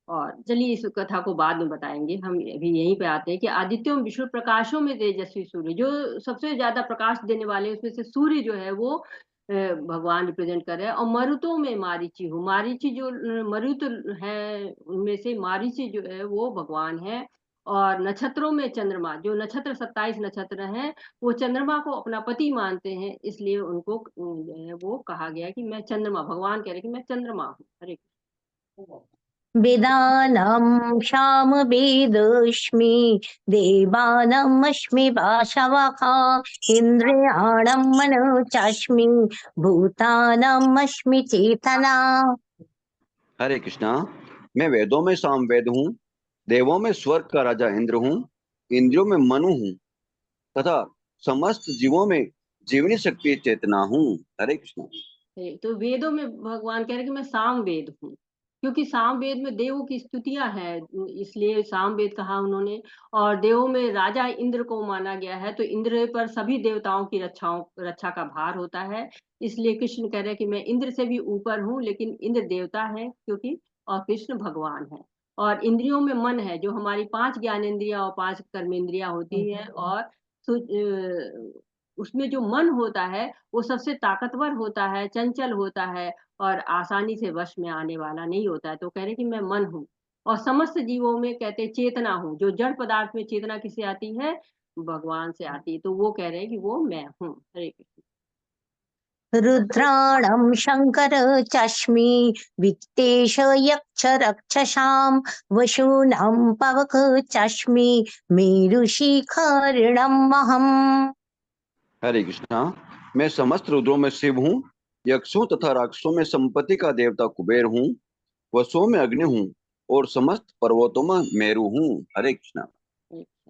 और चलिए इस कथा को बाद में बताएंगे, हम अभी यहीं पे आते हैं कि आदित्यों में विष्णु, प्रकाशों में तेजस्वी सूर्य। जो सबसे ज्यादा प्रकाश देने वाले उसमें से सूर्य जो है वो भगवान रिप्रेजेंट कर रहे हैं। और मरुतों में मारीची हूँ, मारीची जो मरुत है उनमें से मारीची जो है वो भगवान है। और नक्षत्रों में चंद्रमा, जो नक्षत्र 27 नक्षत्र हैं वो चंद्रमा को अपना पति मानते हैं, इसलिए उनको जो है वो कहा गया कि मैं चंद्रमा, भगवान कह रहे कि मैं चंद्रमा हूँ। हरे वेदानां सामवेदोऽस्मि देवानामस्मि वासवः इन्द्रियाणां मनोचास्मि भूतानामस्मि चेतना। हरे कृष्णा। मैं वेदों में सामवेद हूँ, देवों में स्वर्ग का राजा इंद्र हूँ, इंद्रियों में मनु हूँ तथा समस्त जीवों में जीवनी शक्ति चेतना हूँ। हरे कृष्णा। तो वेदों में भगवान कह रहे कि मैं सामवेद हूँ, क्योंकि सामवेद में देवों की स्तुतियां हैं, इसलिए सामवेद कहा उन्होंने। और देवों में राजा इंद्र को माना गया है, तो इंद्र पर सभी देवताओं की रक्षा का भार होता है। इसलिए कृष्ण कह रहे कि मैं इंद्र से भी ऊपर हूँ, लेकिन इंद्र देवता है क्योंकि, और कृष्ण भगवान है। और इंद्रियों में मन है, जो हमारी 5 ज्ञानेंद्रियां और 5 कर्मेंद्रियां होती हैं। और उसमें जो मन होता है वो सबसे ताकतवर होता है, चंचल होता है और आसानी से वश में आने वाला नहीं होता है। तो कह रहे कि मैं मन हूँ। और समस्त जीवों में कहते चेतना हूँ, जो जड़ पदार्थ में चेतना किसे आती है, भगवान से आती है। तो वो कह रहे हैं कि वो मैं हूँ। हरे कृष्ण। रुद्राणं शंकर चास्मि वित्तेश यक्ष रक्षसां वसूनां पवक चास्मि मेरुशिखरिणम् अहम्। हरे कृष्णा। मैं समस्त रुद्रों में शिव हूँ, यक्षों तथा राक्षसों में संपत्ति का देवता कुबेर हूँ, वसुओं में अग्नि हूँ और समस्त पर्वतों में मेरु हूँ। हरे कृष्णा।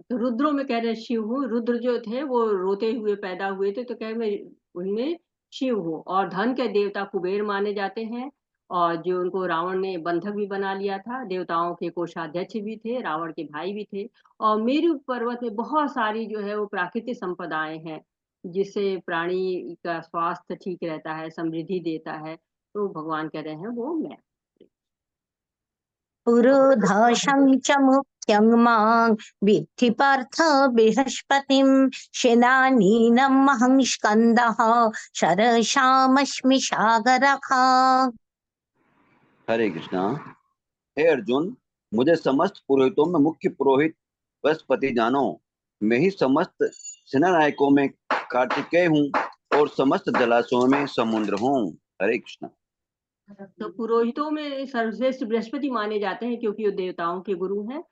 तो रुद्रों में कह रहे शिव हूँ। रुद्र जो थे वो रोते हुए पैदा हुए थे, तो कह मैं उनमें शिव हूँ। और धन के देवता कुबेर माने जाते हैं। और जो उनको रावण ने बंधक भी बना लिया था, देवताओं के कोषाध्यक्ष भी थे, रावण के भाई भी थे। और मेरु पर्वत में बहुत सारी जो है वो प्राकृतिक संपदाएं हैं, जिससे प्राणी का स्वास्थ्य ठीक रहता है, समृद्धि देता है। तो भगवान कह रहे हैं वो मैं। पुरोधाशं च मुख्यं मां विद्धि पार्थ बृहस्पतिं सेनानीनमहं स्कन्दः शरशामस्मि सागरः। हरे कृष्णा। हे अर्जुन, मुझे समस्त पुरोहितों में मुख्य पुरोहित बृहस्पति जानो। मैं ही समस्त सेना नायकों में कार्तिकेय हूँ और समस्त जलाशयों में समुद्र हूँ। हरे कृष्णा। तो पुरोहितों में सर्वश्रेष्ठ बृहस्पति माने जाते हैं, क्योंकि वो देवताओं के गुरु हैं।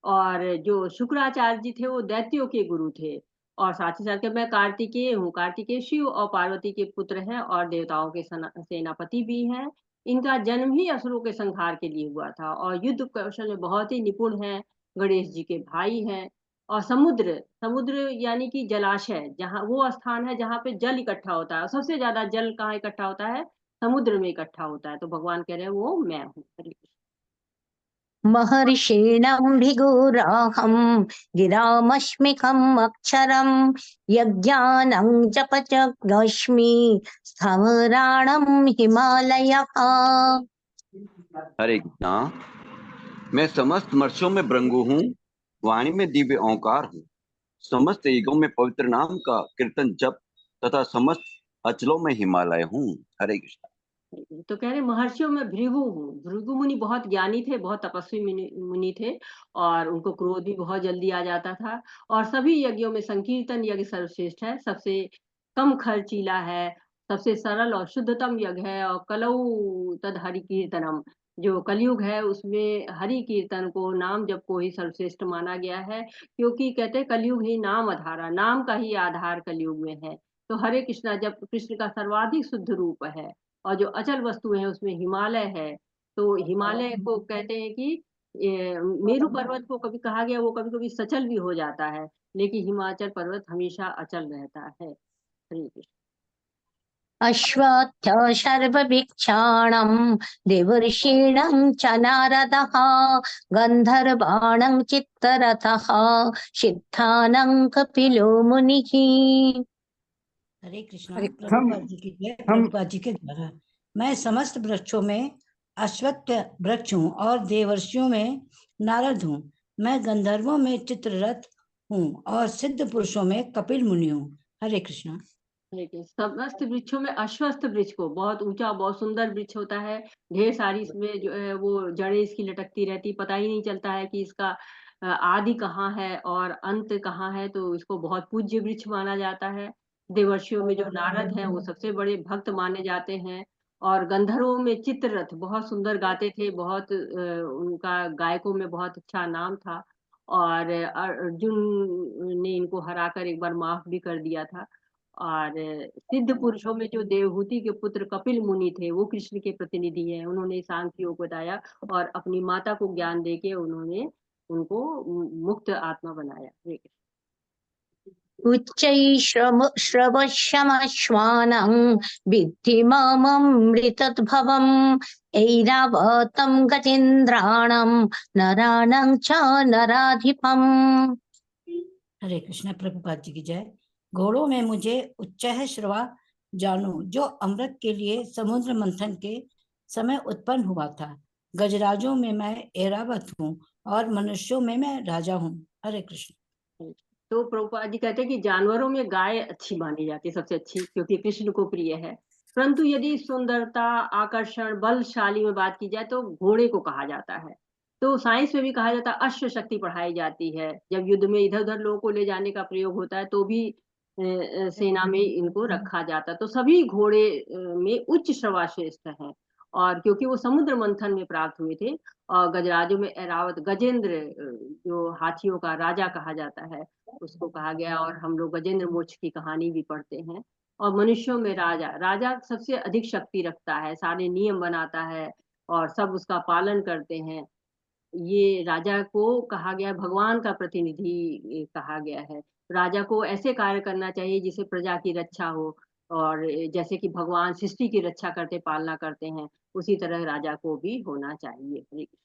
और जो शुक्राचार्य जी थे वो दैत्यों के गुरु थे। और साथ ही साथ के मैं कार्तिकेय हूँ, कार्तिकेय शिव और पार्वती के पुत्र हैं और देवताओं के सेनापति भी हैं। इनका जन्म ही असुरों के संहार के लिए हुआ था। और युद्ध कौशल में बहुत ही निपुण हैं, गणेश जी के भाई हैं। और समुद्र, समुद्र यानी कि जलाशय, जहाँ वो स्थान है जहाँ पे जल इकट्ठा होता है। और सबसे ज्यादा जल कहाँ इकट्ठा होता है, समुद्र में इकट्ठा होता है। तो भगवान कह रहे हैं वो मैं हूँ। हरे कृष्ण। महर्षीणां भिघोराहं गिरामस्मिकम् अक्षरं यज्ञानं जपयज्ञस्मि स्थावराणं हिमालयः। हरे कृष्णा। मैं समस्त मर्षों में भृंगु हूँ, वाणी में दिव्य ओंकार हूँ, समस्त युगों में पवित्र नाम का कीर्तन जप तथा समस्त अचलों में हिमालय हूँ। हरे कृष्णा। तो कह रहे महर्षियों में भृगु हूँ। भृगु मुनि बहुत ज्ञानी थे, बहुत तपस्वी मुनि थे। और उनको क्रोध भी बहुत जल्दी आ जाता था। और सभी यज्ञों में संकीर्तन यज्ञ सर्वश्रेष्ठ है, सबसे कम खर्चीला है, सबसे सरल और शुद्धतम यज्ञ है। और कलऊ तद हरि कीर्तनम, जो कलयुग है उसमें हरि कीर्तन को, नाम जप को ही सर्वश्रेष्ठ माना गया है। क्योंकि कहते हैं कलयुग ही नाम आधारा, नाम का ही आधार कलयुग में है। तो हरे कृष्णा जब कृष्ण का सर्वाधिक शुद्ध रूप है। और जो अचल वस्तु है उसमें हिमालय है। तो हिमालय को कहते हैं कि मेरु पर्वत को कभी कहा गया वो कभी कभी सचल भी हो जाता है, लेकिन हिमाचल पर्वत हमेशा अचल रहता है। हरे कृष्ण। अश्वत्थ सर्वभिक्षाणं देवर्षीणं च नारदः गन्धर्वाणं चित्तरथः सिद्धानं कपिलो मुनिः। हरे कृष्णा। हरे प्रभुपाद जी की जय। प्रभुपाद जी के द्वारा मैं समस्त वृक्षों में अश्वत्थ वृक्ष हूँ और देवर्षियों में नारद हूँ। मैं गंधर्वों में चित्ररथ हूँ और सिद्ध पुरुषों में कपिल मुनि हूँ। हरे कृष्णा। देखिए समस्त वृक्षों में अश्वत्थ वृक्ष को, बहुत ऊंचा बहुत सुंदर वृक्ष होता है, ढेर सारी इसमें जो है वो जड़ें इसकी लटकती रहती, पता ही नहीं चलता है कि इसका आदि कहाँ है और अंत कहाँ है, तो इसको बहुत पूज्य वृक्ष माना जाता है। देवर्षियों में जो नारद हैं वो सबसे बड़े भक्त माने जाते हैं, और गंधर्वों में चित्ररथ बहुत सुंदर गाते थे, बहुत उनका गायकों में बहुत अच्छा नाम था, और अर्जुन ने इनको हराकर एक बार माफ भी कर दिया था। और सिद्ध पुरुषों में जो देवहूति के पुत्र कपिल मुनि थे वो कृष्ण के प्रतिनिधि हैं। उन्होंने सांख्य योग बताया और अपनी माता को ज्ञान देके उन्होंने उनको मुक्त आत्मा बनाया। उच्चैश्रवश्रमश्वानं विद्धि माममृतद्भवम् ऐरावतं गजेन्द्राणं नराणां च नराधिपम्। हरे कृष्णा। प्रभुपाद जी की जय। घोड़ों में मुझे उच्चैः श्रवा जानो, जो अमृत के लिए समुद्र मंथन के समय उत्पन्न हुआ था। गजराजों में मैं ऐरावत हूँ और मनुष्यों में मैं राजा हूँ। हरे कृष्ण। तो प्रभुपाद जी कहते हैं कि जानवरों में गाय अच्छी मानी जाती है, सबसे अच्छी, क्योंकि कृष्ण को प्रिय है। परंतु यदि सुंदरता, आकर्षण, बलशाली में बात की जाए तो घोड़े को कहा जाता है। तो साइंस में भी कहा जाता है अश्व शक्ति पढ़ाई जाती है। जब युद्ध में इधर उधर लोगों को ले जाने का प्रयोग होता है तो भी सेना में इनको रखा जाता है। तो सभी घोड़े में उच्च श्रवाश्रेष्ठ है, और क्योंकि वो समुद्र मंथन में प्राप्त हुए थे। और गजराजों में ऐरावत गजेंद्र, जो हाथियों का राजा कहा जाता है, उसको कहा गया। और हम लोग गजेंद्र मोक्ष की कहानी भी पढ़ते हैं। और मनुष्यों में राजा, राजा सबसे अधिक शक्ति रखता है, सारे नियम बनाता है और सब उसका पालन करते हैं। ये राजा को कहा गया, भगवान का प्रतिनिधि कहा गया है। राजा को ऐसे कार्य करना चाहिए जिससे प्रजा की रक्षा हो, और जैसे कि भगवान सृष्टि की रक्षा करते, पालना करते हैं, उसी तरह राजा को भी होना चाहिए। हरे कृष्ण।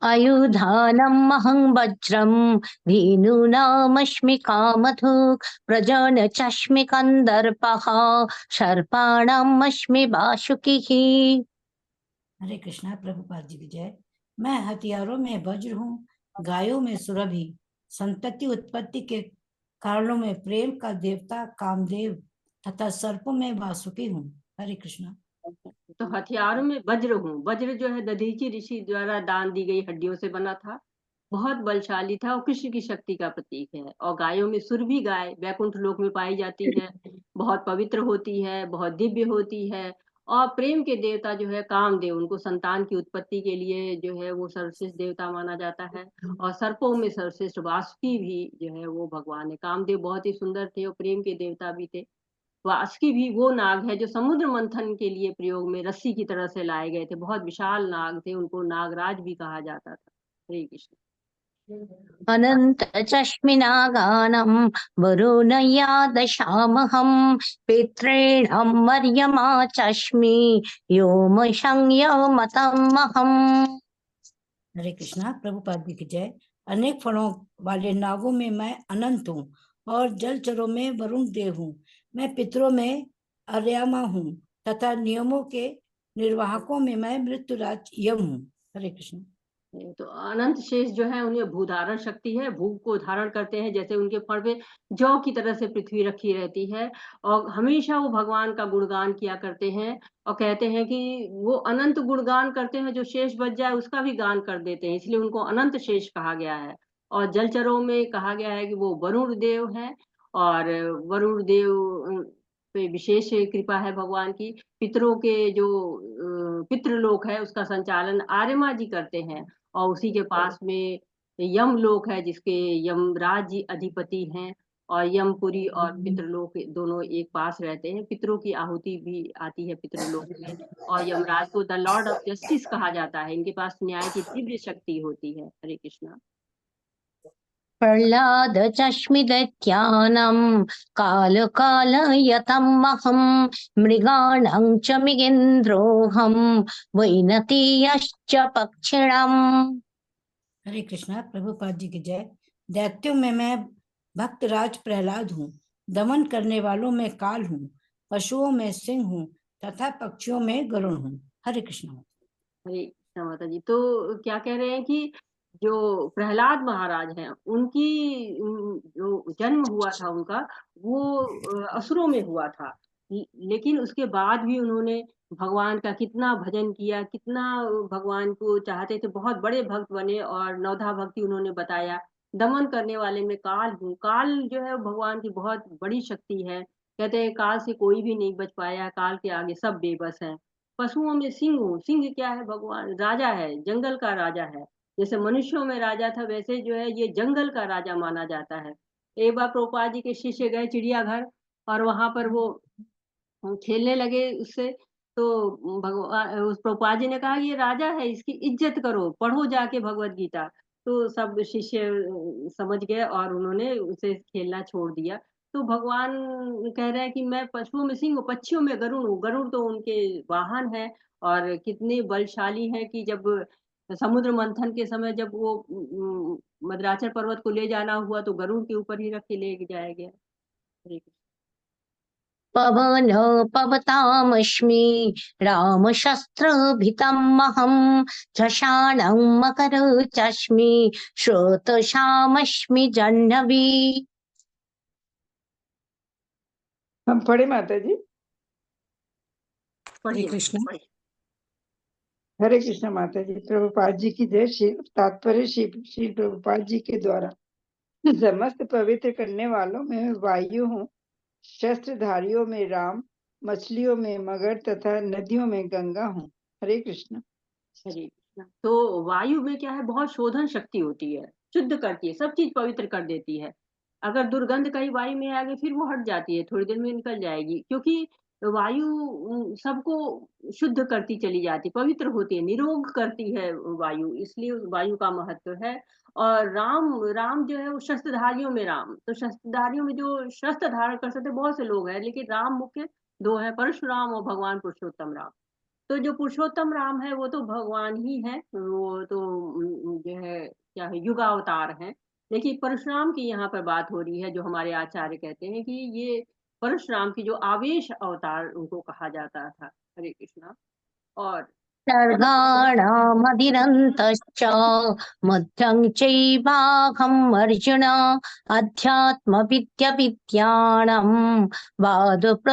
आयुधानम् अहं वज्रं धेनूनामस्मि कामधुक् प्रजनचस्मि कन्दर्पः सर्पाणाम् अस्मि वासुकिः। हरे कृष्णा। प्रभुपाद जी की जय। मैं हथियारों में वज्र हूँ, गायों में सुरभि, संतति उत्पत्ति के कारणों में प्रेम का देवता कामदेव तथा सर्पों में वासुकी हूँ। हरे कृष्णा। तो हथियारों में वज्र हूँ। वज्र जो है दधीचि ऋषि द्वारा दान दी गई हड्डियों से बना था, बहुत बलशाली था और कृष्ण की शक्ति का प्रतीक है। और गायों में सुरभि गाय वैकुंठ लोक में पाई जाती है, बहुत पवित्र होती है, बहुत दिव्य होती है। और प्रेम के देवता जो है कामदेव, उनको संतान की उत्पत्ति के लिए जो है वो सर्वश्रेष्ठ देवता माना जाता है। और सर्पों में सर्वश्रेष्ठ वासुकी भी जो है वो भगवान है। कामदेव बहुत ही सुंदर थे और प्रेम के देवता भी थे। वासुकी भी वो नाग है जो समुद्र मंथन के लिए प्रयोग में रस्सी की तरह से लाए गए थे, बहुत विशाल नाग थे, उनको नागराज भी कहा जाता था। हरे कृष्ण। अनन्तचस्मि नागानां वरुणयादशामहं पितॄणां मर्यमा चस्मि योमसंयमतमहम्। हरे कृष्णा। प्रभुपाद जी की जय। अनेक फलों वाले नागों में मैं अनंत हूँ और जलचरों में वरुण देव हूँ। मैं पितरों में अर्यामा हूँ तथा नियमों के निर्वाहकों में मैं मृत्युराज यम हूँ। हरे कृष्ण। तो अनंत शेष जो है उन्हें भूधारण शक्ति है, भू को धारण करते हैं, जैसे उनके फण पे जौ की तरह से पृथ्वी रखी रहती है। और हमेशा वो भगवान का गुणगान किया करते हैं, और कहते हैं कि वो अनंत गुणगान करते हैं, जो शेष बच जाए उसका भी गान कर देते हैं, इसलिए उनको अनंत शेष कहा गया है। और जलचरों में कहा गया है कि वो वरुण देव है, और वरुण देव पे विशेष कृपा है भगवान की। पितरों के जो पितृलोक है उसका संचालन आर्यमा जी करते हैं, और उसी के पास में यम लोक है जिसके यमराज जी अधिपति हैं। और यमपुरी और पितृलोक दोनों एक पास रहते हैं। पितरों की आहुति भी आती है पितृलोक में। और यमराज को द लॉर्ड ऑफ जस्टिस कहा जाता है, इनके पास न्याय की तीव्र शक्ति होती है। हरे कृष्णा। प्रह्लादचस्मि दैत्यानां कालकालयतमहं मृगाणां च मृगेन्द्रोऽहं वैनतेयश्च पक्षिणाम्। हरे कृष्णा। प्रभुपाद जी की जय। दैत्यों में मैं भक्तराज प्रहलाद हूँ, दमन करने वालों में काल हूँ, पशुओं में सिंह हूँ तथा पक्षियों में गरुड़ हूँ। हरे कृष्ण। हरे कृष्णा माता जी। तो क्या कह रहे हैं कि जो प्रहलाद महाराज हैं उनकी जो जन्म हुआ था उनका वो असुरों में हुआ था। लेकिन उसके बाद भी उन्होंने भगवान का कितना भजन किया, कितना भगवान को चाहते थे, बहुत बड़े भक्त बने और नवधा भक्ति उन्होंने बताया। दमन करने वाले में काल हूँ। काल जो है भगवान की बहुत बड़ी शक्ति है। कहते हैं काल से कोई भी नहीं बच पाया, काल के आगे सब बेबस हैं। पशुओं में सिंह हूँ। सिंह क्या है? भगवान राजा है, जंगल का राजा है। जैसे मनुष्यों में राजा था वैसे जो है ये जंगल का राजा माना जाता है। एक बार प्रभुपाद जी के शिष्य गए चिड़ियाघर और वहां पर वो खेलने लगे उससे। तो भगवान उस प्रभुपाद जी ने कहा ये राजा है, इसकी इज्जत करो, पढ़ो जाके भगवत गीता। तो सब शिष्य समझ गए और उन्होंने उसे खेलना छोड़ दिया। तो भगवान कह रहे हैं कि मैं पशुओं में सिंह हूँ, पक्षियों में गरुड़ हूँ। गरुड़ तो उनके वाहन है और कितने बलशाली हैं कि जब समुद्र मंथन के समय जब वो मद्राचल पर्वत को ले जाना हुआ तो गरुड़ के ऊपर ही रख के ले जाया गया। हरे कृष्ण। पवन पवतामस्मि रामशस्त्रभितमहं झषाणं मकरचास्मि श्रोतशामस्मि जाह्नवी। हम पढ़े माता जी? हरे पढ़िए कृष्ण। पढ़िए। हरे कृष्ण माता जी। प्रभुपाद जी की जय। श्री तात्पर्य श्री प्रभुपाद जी के द्वारा समस्त पवित्र करने वालों में वायु हूँ, शस्त्रधारियों में राम, मछलियों में मगर तथा नदियों में गंगा हूँ। हरे कृष्ण। हरे कृष्णा। तो वायु में क्या है? बहुत शोधन शक्ति होती है, शुद्ध करती है, सब चीज पवित्र कर देती है। अगर दुर्गंध कहीं वायु में आ गई फिर वो हट जाती है, थोड़ी देर में निकल जाएगी, क्योंकि वायु सबको शुद्ध करती चली जाती, पवित्र होती है, निरोग करती है वायु, इसलिए वायु का महत्व है। और राम राम जो है वो शस्त्रधारियों में राम। तो शस्त्रधारियों में जो शस्त्र धारण कर सकते बहुत से लोग हैं, लेकिन राम मुख्य दो है, परशुराम और भगवान पुरुषोत्तम राम। तो जो पुरुषोत्तम राम है वो तो भगवान ही है, वो तो जो है क्या है, युगावतार है। लेकिन परशुराम की यहाँ पर बात हो रही है, जो हमारे आचार्य कहते हैं कि ये परशुराम की जो आवेश अवतार उनको कहा जाता था। हरे कृष्णा। और सर्गाणामधिरन्तश्च मध्यं चैवाघम् अर्जुन अध्यात्मविद्याविद्याणां वादप्रवदतमहम्।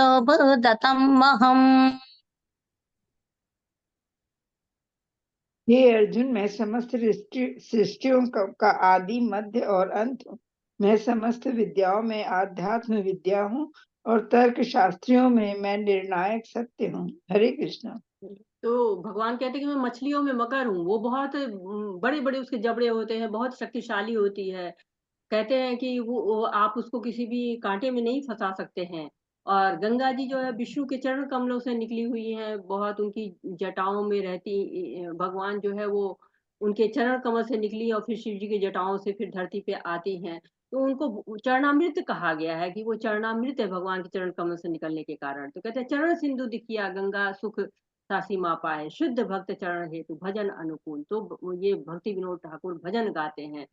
हे अर्जुन, मैं समस्त सृष्टियों का आदि मध्य और अंत हूँ। मैं समस्त विद्याओं में आध्यात्म विद्या हूँ और तर्क शास्त्रियों में मैं निर्णायक सत्य हूँ। हरे कृष्णा। तो भगवान कहते हैं कि मैं मछलियों में मकर हूँ। वो बहुत बड़े बड़े उसके जबड़े होते हैं, बहुत शक्तिशाली होती है। कहते हैं कि वो आप उसको किसी भी कांटे में नहीं फंसा सकते हैं। और गंगा जी जो है विष्णु के चरण कमलों से निकली हुई हैं, बहुत उनकी जटाओं में रहती। भगवान जो है वो उनके चरण कमल से निकली और फिर शिव जी की जटाओं से फिर धरती पे आती हैं। तो उनको चरणामृत कहा गया है कि वो चरणामृत है भगवान के चरण कमल से निकलने के कारण। तो कहते हैं चरण सिंधु दिखिया गंगा सुख सासी मा पाए, शुद्ध भक्त चरण हेतु भजन अनुकूल। तो ये भक्ति विनोद ठाकुर भजन गाते हैं।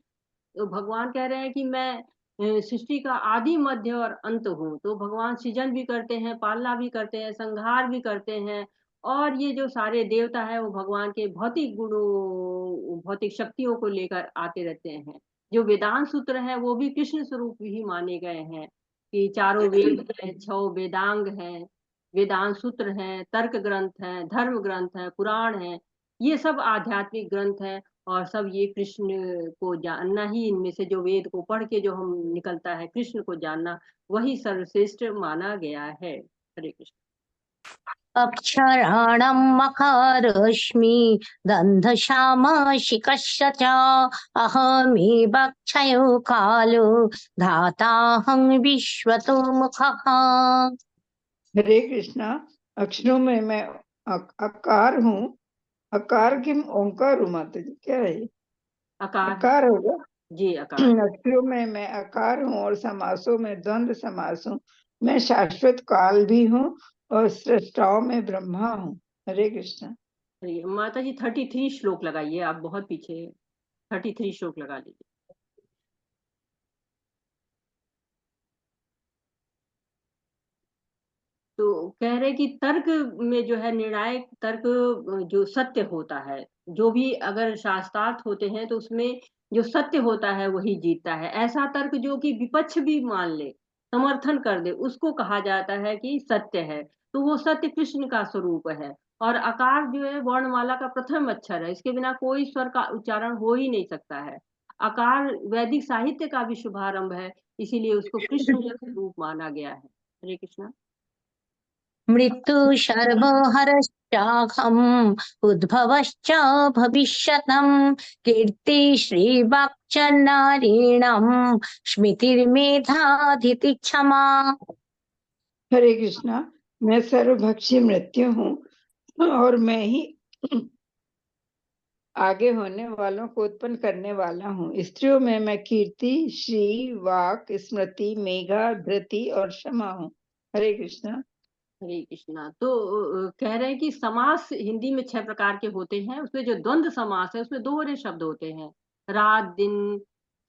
तो भगवान कह रहे हैं कि मैं सृष्टि का आदि मध्य और अंत हूँ। तो भगवान सृजन भी करते हैं, पालना भी करते हैं, संहार भी करते हैं। और ये जो सारे देवता है वो भगवान के भौतिक गुणों, भौतिक शक्तियों को लेकर आते रहते हैं। जो वेदांत सूत्र है वो भी कृष्ण स्वरूप ही माने गए हैं कि चारों वेद हैं, 6 वेदांग हैं, वेदांत सूत्र हैं, तर्क ग्रंथ हैं, धर्म ग्रंथ हैं, पुराण हैं। ये सब आध्यात्मिक ग्रंथ हैं और सब ये कृष्ण को जानना ही, इनमें से जो वेद को पढ़ के जो हम निकलता है कृष्ण को जानना, वही सर्वश्रेष्ठ माना गया है। हरे कृष्ण। अक्षराणं मकारस्मि गन्धश्यामशिखश्च च अहमेवाक्षयो कालो धाताहं विश्वतो मुखः। हरे कृष्णा। अक्षरों में मैं आकार हूँ। आकार किम ओंकार हूँ माता जी? क्या है ये? आकार होगा जी, आकार। अक्षरों में मैं आकार हूँ और समासों में द्वंद्व समास हूँ। मैं शाश्वत काल भी हूँ और सृष्टाओं में ब्रह्मा हूँ। हरे कृष्णा। माता जी 33 श्लोक लगाइए, आप बहुत पीछे 33 श्लोक लगा लीजिए। तो कह रहे कि तर्क में जो है निर्णायक तर्क जो सत्य होता है, जो भी अगर शास्त्रार्थ होते हैं तो उसमें जो सत्य होता है वही जीतता है। ऐसा तर्क जो कि विपक्ष भी मान ले, समर्थन कर दे, उसको कहा जाता है कि सत्य है। तो वो सत्य कृष्ण का स्वरूप है। और आकार जो है वर्णमाला का प्रथम अक्षर है, इसके बिना कोई स्वर का उच्चारण हो ही नहीं सकता है। आकार वैदिक साहित्य का भी शुभारंभ है, इसीलिए उसको कृष्ण का स्वरूप माना गया है। हरे कृष्णा। मृत्यु सर्वहरश्चाहम् उद्भवश्च भविष्यतम् कीर्ति श्रीवाक्च नारीणम् स्मृतिर्मेधाधिति क्षमा। हरे कृष्णा। मैं सर्वभक्षी मृत्यु हूँ और मैं ही आगे होने वालों को उत्पन्न करने वाला हूँ। स्त्रियों में मैं कीर्ति, श्री, वाक, स्मृति, मेघा, धृति और क्षमा हूँ। हरे कृष्णा। हरे कृष्णा। तो कह रहे हैं कि समास हिंदी में 6 प्रकार के होते हैं। उसमें जो द्वंद्व समास है उसमें दोहरे शब्द होते हैं, रात दिन,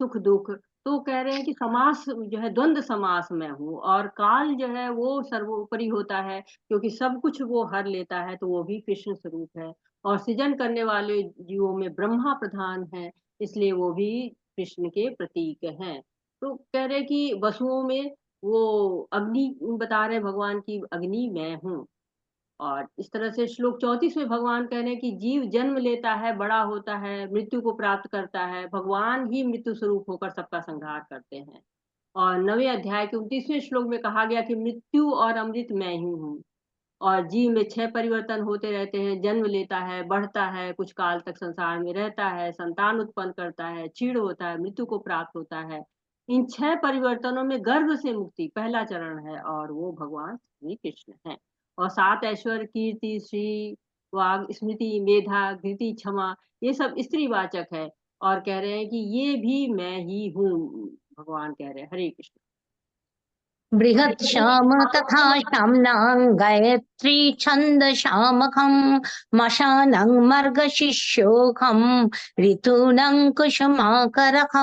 सुख दुख। तो कह रहे हैं कि समास जो है द्वंद्व समास में हूँ, और काल जो है वो सर्वोपरि होता है, क्योंकि सब कुछ वो हर लेता है, तो वो भी कृष्ण स्वरूप है। और सृजन करने वाले जीवों में ब्रह्मा प्रधान है, इसलिए वो भी कृष्ण के प्रतीक हैं। तो कह रहे हैं कि वसुओं में वो अग्नि बता रहे भगवान की, अग्नि मैं हूँ। और इस तरह से श्लोक 34 में भगवान कह रहे हैं कि जीव जन्म लेता है, बड़ा होता है, मृत्यु को प्राप्त करता है, भगवान ही मृत्यु स्वरूप होकर सबका संहार करते हैं। और 9वें अध्याय के 29वें श्लोक में कहा गया कि मृत्यु और अमृत मैं ही हूँ। और जीव में 6 परिवर्तन होते रहते हैं, जन्म लेता है, बढ़ता है, कुछ काल तक संसार में रहता है, संतान उत्पन्न करता है, क्षीण होता है, मृत्यु को प्राप्त होता है। इन 6 परिवर्तनों में गर्भ से मुक्ति पहला चरण है, और वो भगवान श्री कृष्ण है। और 7 ऐश्वर्य, कीर्ति, श्री, वाग, स्मृति, मेधा, धृति, क्षमा, ये सब स्त्रीवाचक है। और कह रहे हैं कि ये भी मैं ही हूँ, भगवान कह रहे हैं। हरे कृष्ण। बृहत् श्याम तथा श्याम्नां गायत्री छंद श्यामकम् मशानं मर्गशिष्योऽहम् ऋतूनं कुसुमाकरः।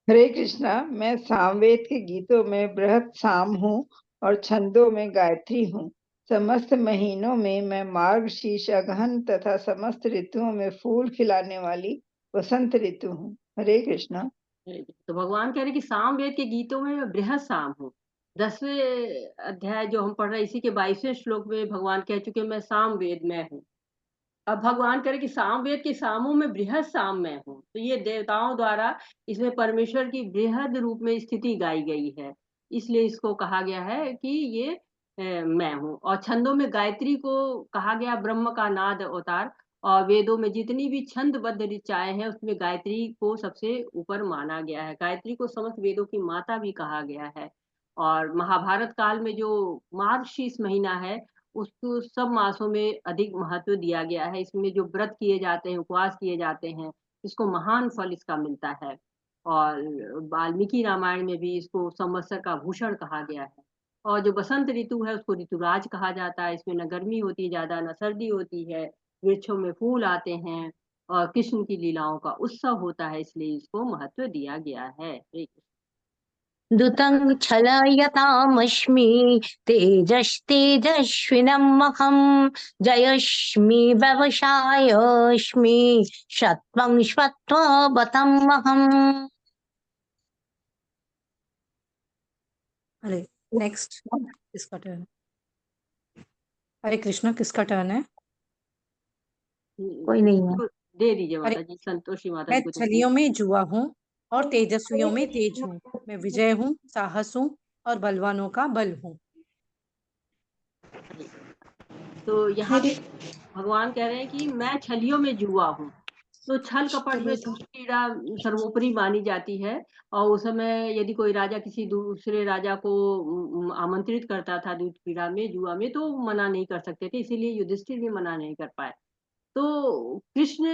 हरे कृष्णा। मैं सामवेद के गीतों में बृहत साम हूँ और छंदों में गायत्री हूँ। समस्त महीनों में मैं मार्गशीर्ष, अगहन तथा समस्त ऋतुओं में फूल खिलाने वाली वसंत ऋतु हूँ। हरे कृष्णा। तो भगवान कह रहे कि सामवेद के गीतों में मैं बृहत साम हूँ। 10वें अध्याय जो हम पढ़ रहे हैं, इसी के 22वें श्लोक में भगवान कह चुके मैं सामवेद में हूँ। अब भगवान कह रहे कि सामवेद के सामों में बृहत साम मैं हूँ। तो ये देवताओं द्वारा इसमें परमेश्वर की बृहद रूप में स्थिति गाई गई है, इसलिए इसको कहा गया है कि ये मैं हूँ। और छंदों में गायत्री को कहा गया ब्रह्म का नाद अवतार। और वेदों में जितनी भी छंदबद्ध ऋचाएं हैं उसमें गायत्री को सबसे ऊपर माना गया है। गायत्री को समस्त वेदों की माता भी कहा गया है। और महाभारत काल में जो मार्गशीर्ष महीना है उसको सब मासों में अधिक महत्व दिया गया है। इसमें जो व्रत किए जाते हैं, उपवास किए जाते हैं, इसको महान फल इसका मिलता है। और वाल्मीकि रामायण में भी इसको संवत्सर का भूषण कहा गया है। और जो बसंत ऋतु है उसको ऋतुराज कहा जाता है। इसमें न गर्मी होती है ज्यादा, न सर्दी होती है, वृक्षों में फूल आते हैं, और कृष्ण की लीलाओं का उत्सव होता है, इसलिए इसको महत्व दिया गया है। हरे कृष्ण। दुतं छलयतामस्मि तेजस्तेजस्विनमहम् जयस्मि व्यवसायस्मि सत्वं स्वत्ववतमहम्। अरे नेक्स्ट किसका टर्न है? हरे कृष्णा, किसका टर्न है? कोई नहीं है। दे दीजिए अरे माता जी, संतोषी माता मैं जी को दे छलियों में जुआ हूँ और तेजस्वियों में तेज हूँ। मैं विजय हूँ, साहस हूँ और बलवानों का बल हूँ। दीजिए। तो यहाँ पे भगवान कह रहे हैं कि मैं छलियों में जुआ हूँ। तो छल कपट में दूध क्रीड़ा सर्वोपरि मानी जाती है। और उस समय यदि कोई राजा किसी दूसरे राजा को आमंत्रित करता था दूध क्रीड़ा में, जुआ में, तो मना नहीं कर सकते थे, इसीलिए युधिष्ठिर भी मना नहीं कर पाए। तो कृष्ण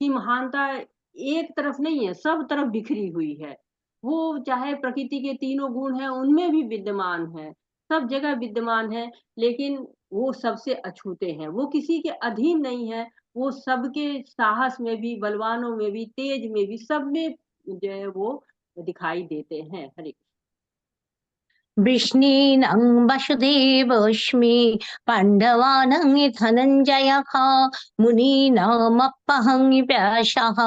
की महानता एक तरफ नहीं है, सब तरफ बिखरी हुई है। वो चाहे प्रकृति के तीनों गुण हैं उनमें भी विद्यमान है, सब जगह विद्यमान है। लेकिन वो सबसे अछूते हैं, वो किसी के अधीन नहीं है। वो सबके साहस में भी, बलवानों में भी, तेज में भी, सब में जो है वो दिखाई देते हैं। हरे वृष्णीनं वसुदेवोऽस्मि पाण्डवानां धनञ्जयः मुनीनामप्पहं व्यासः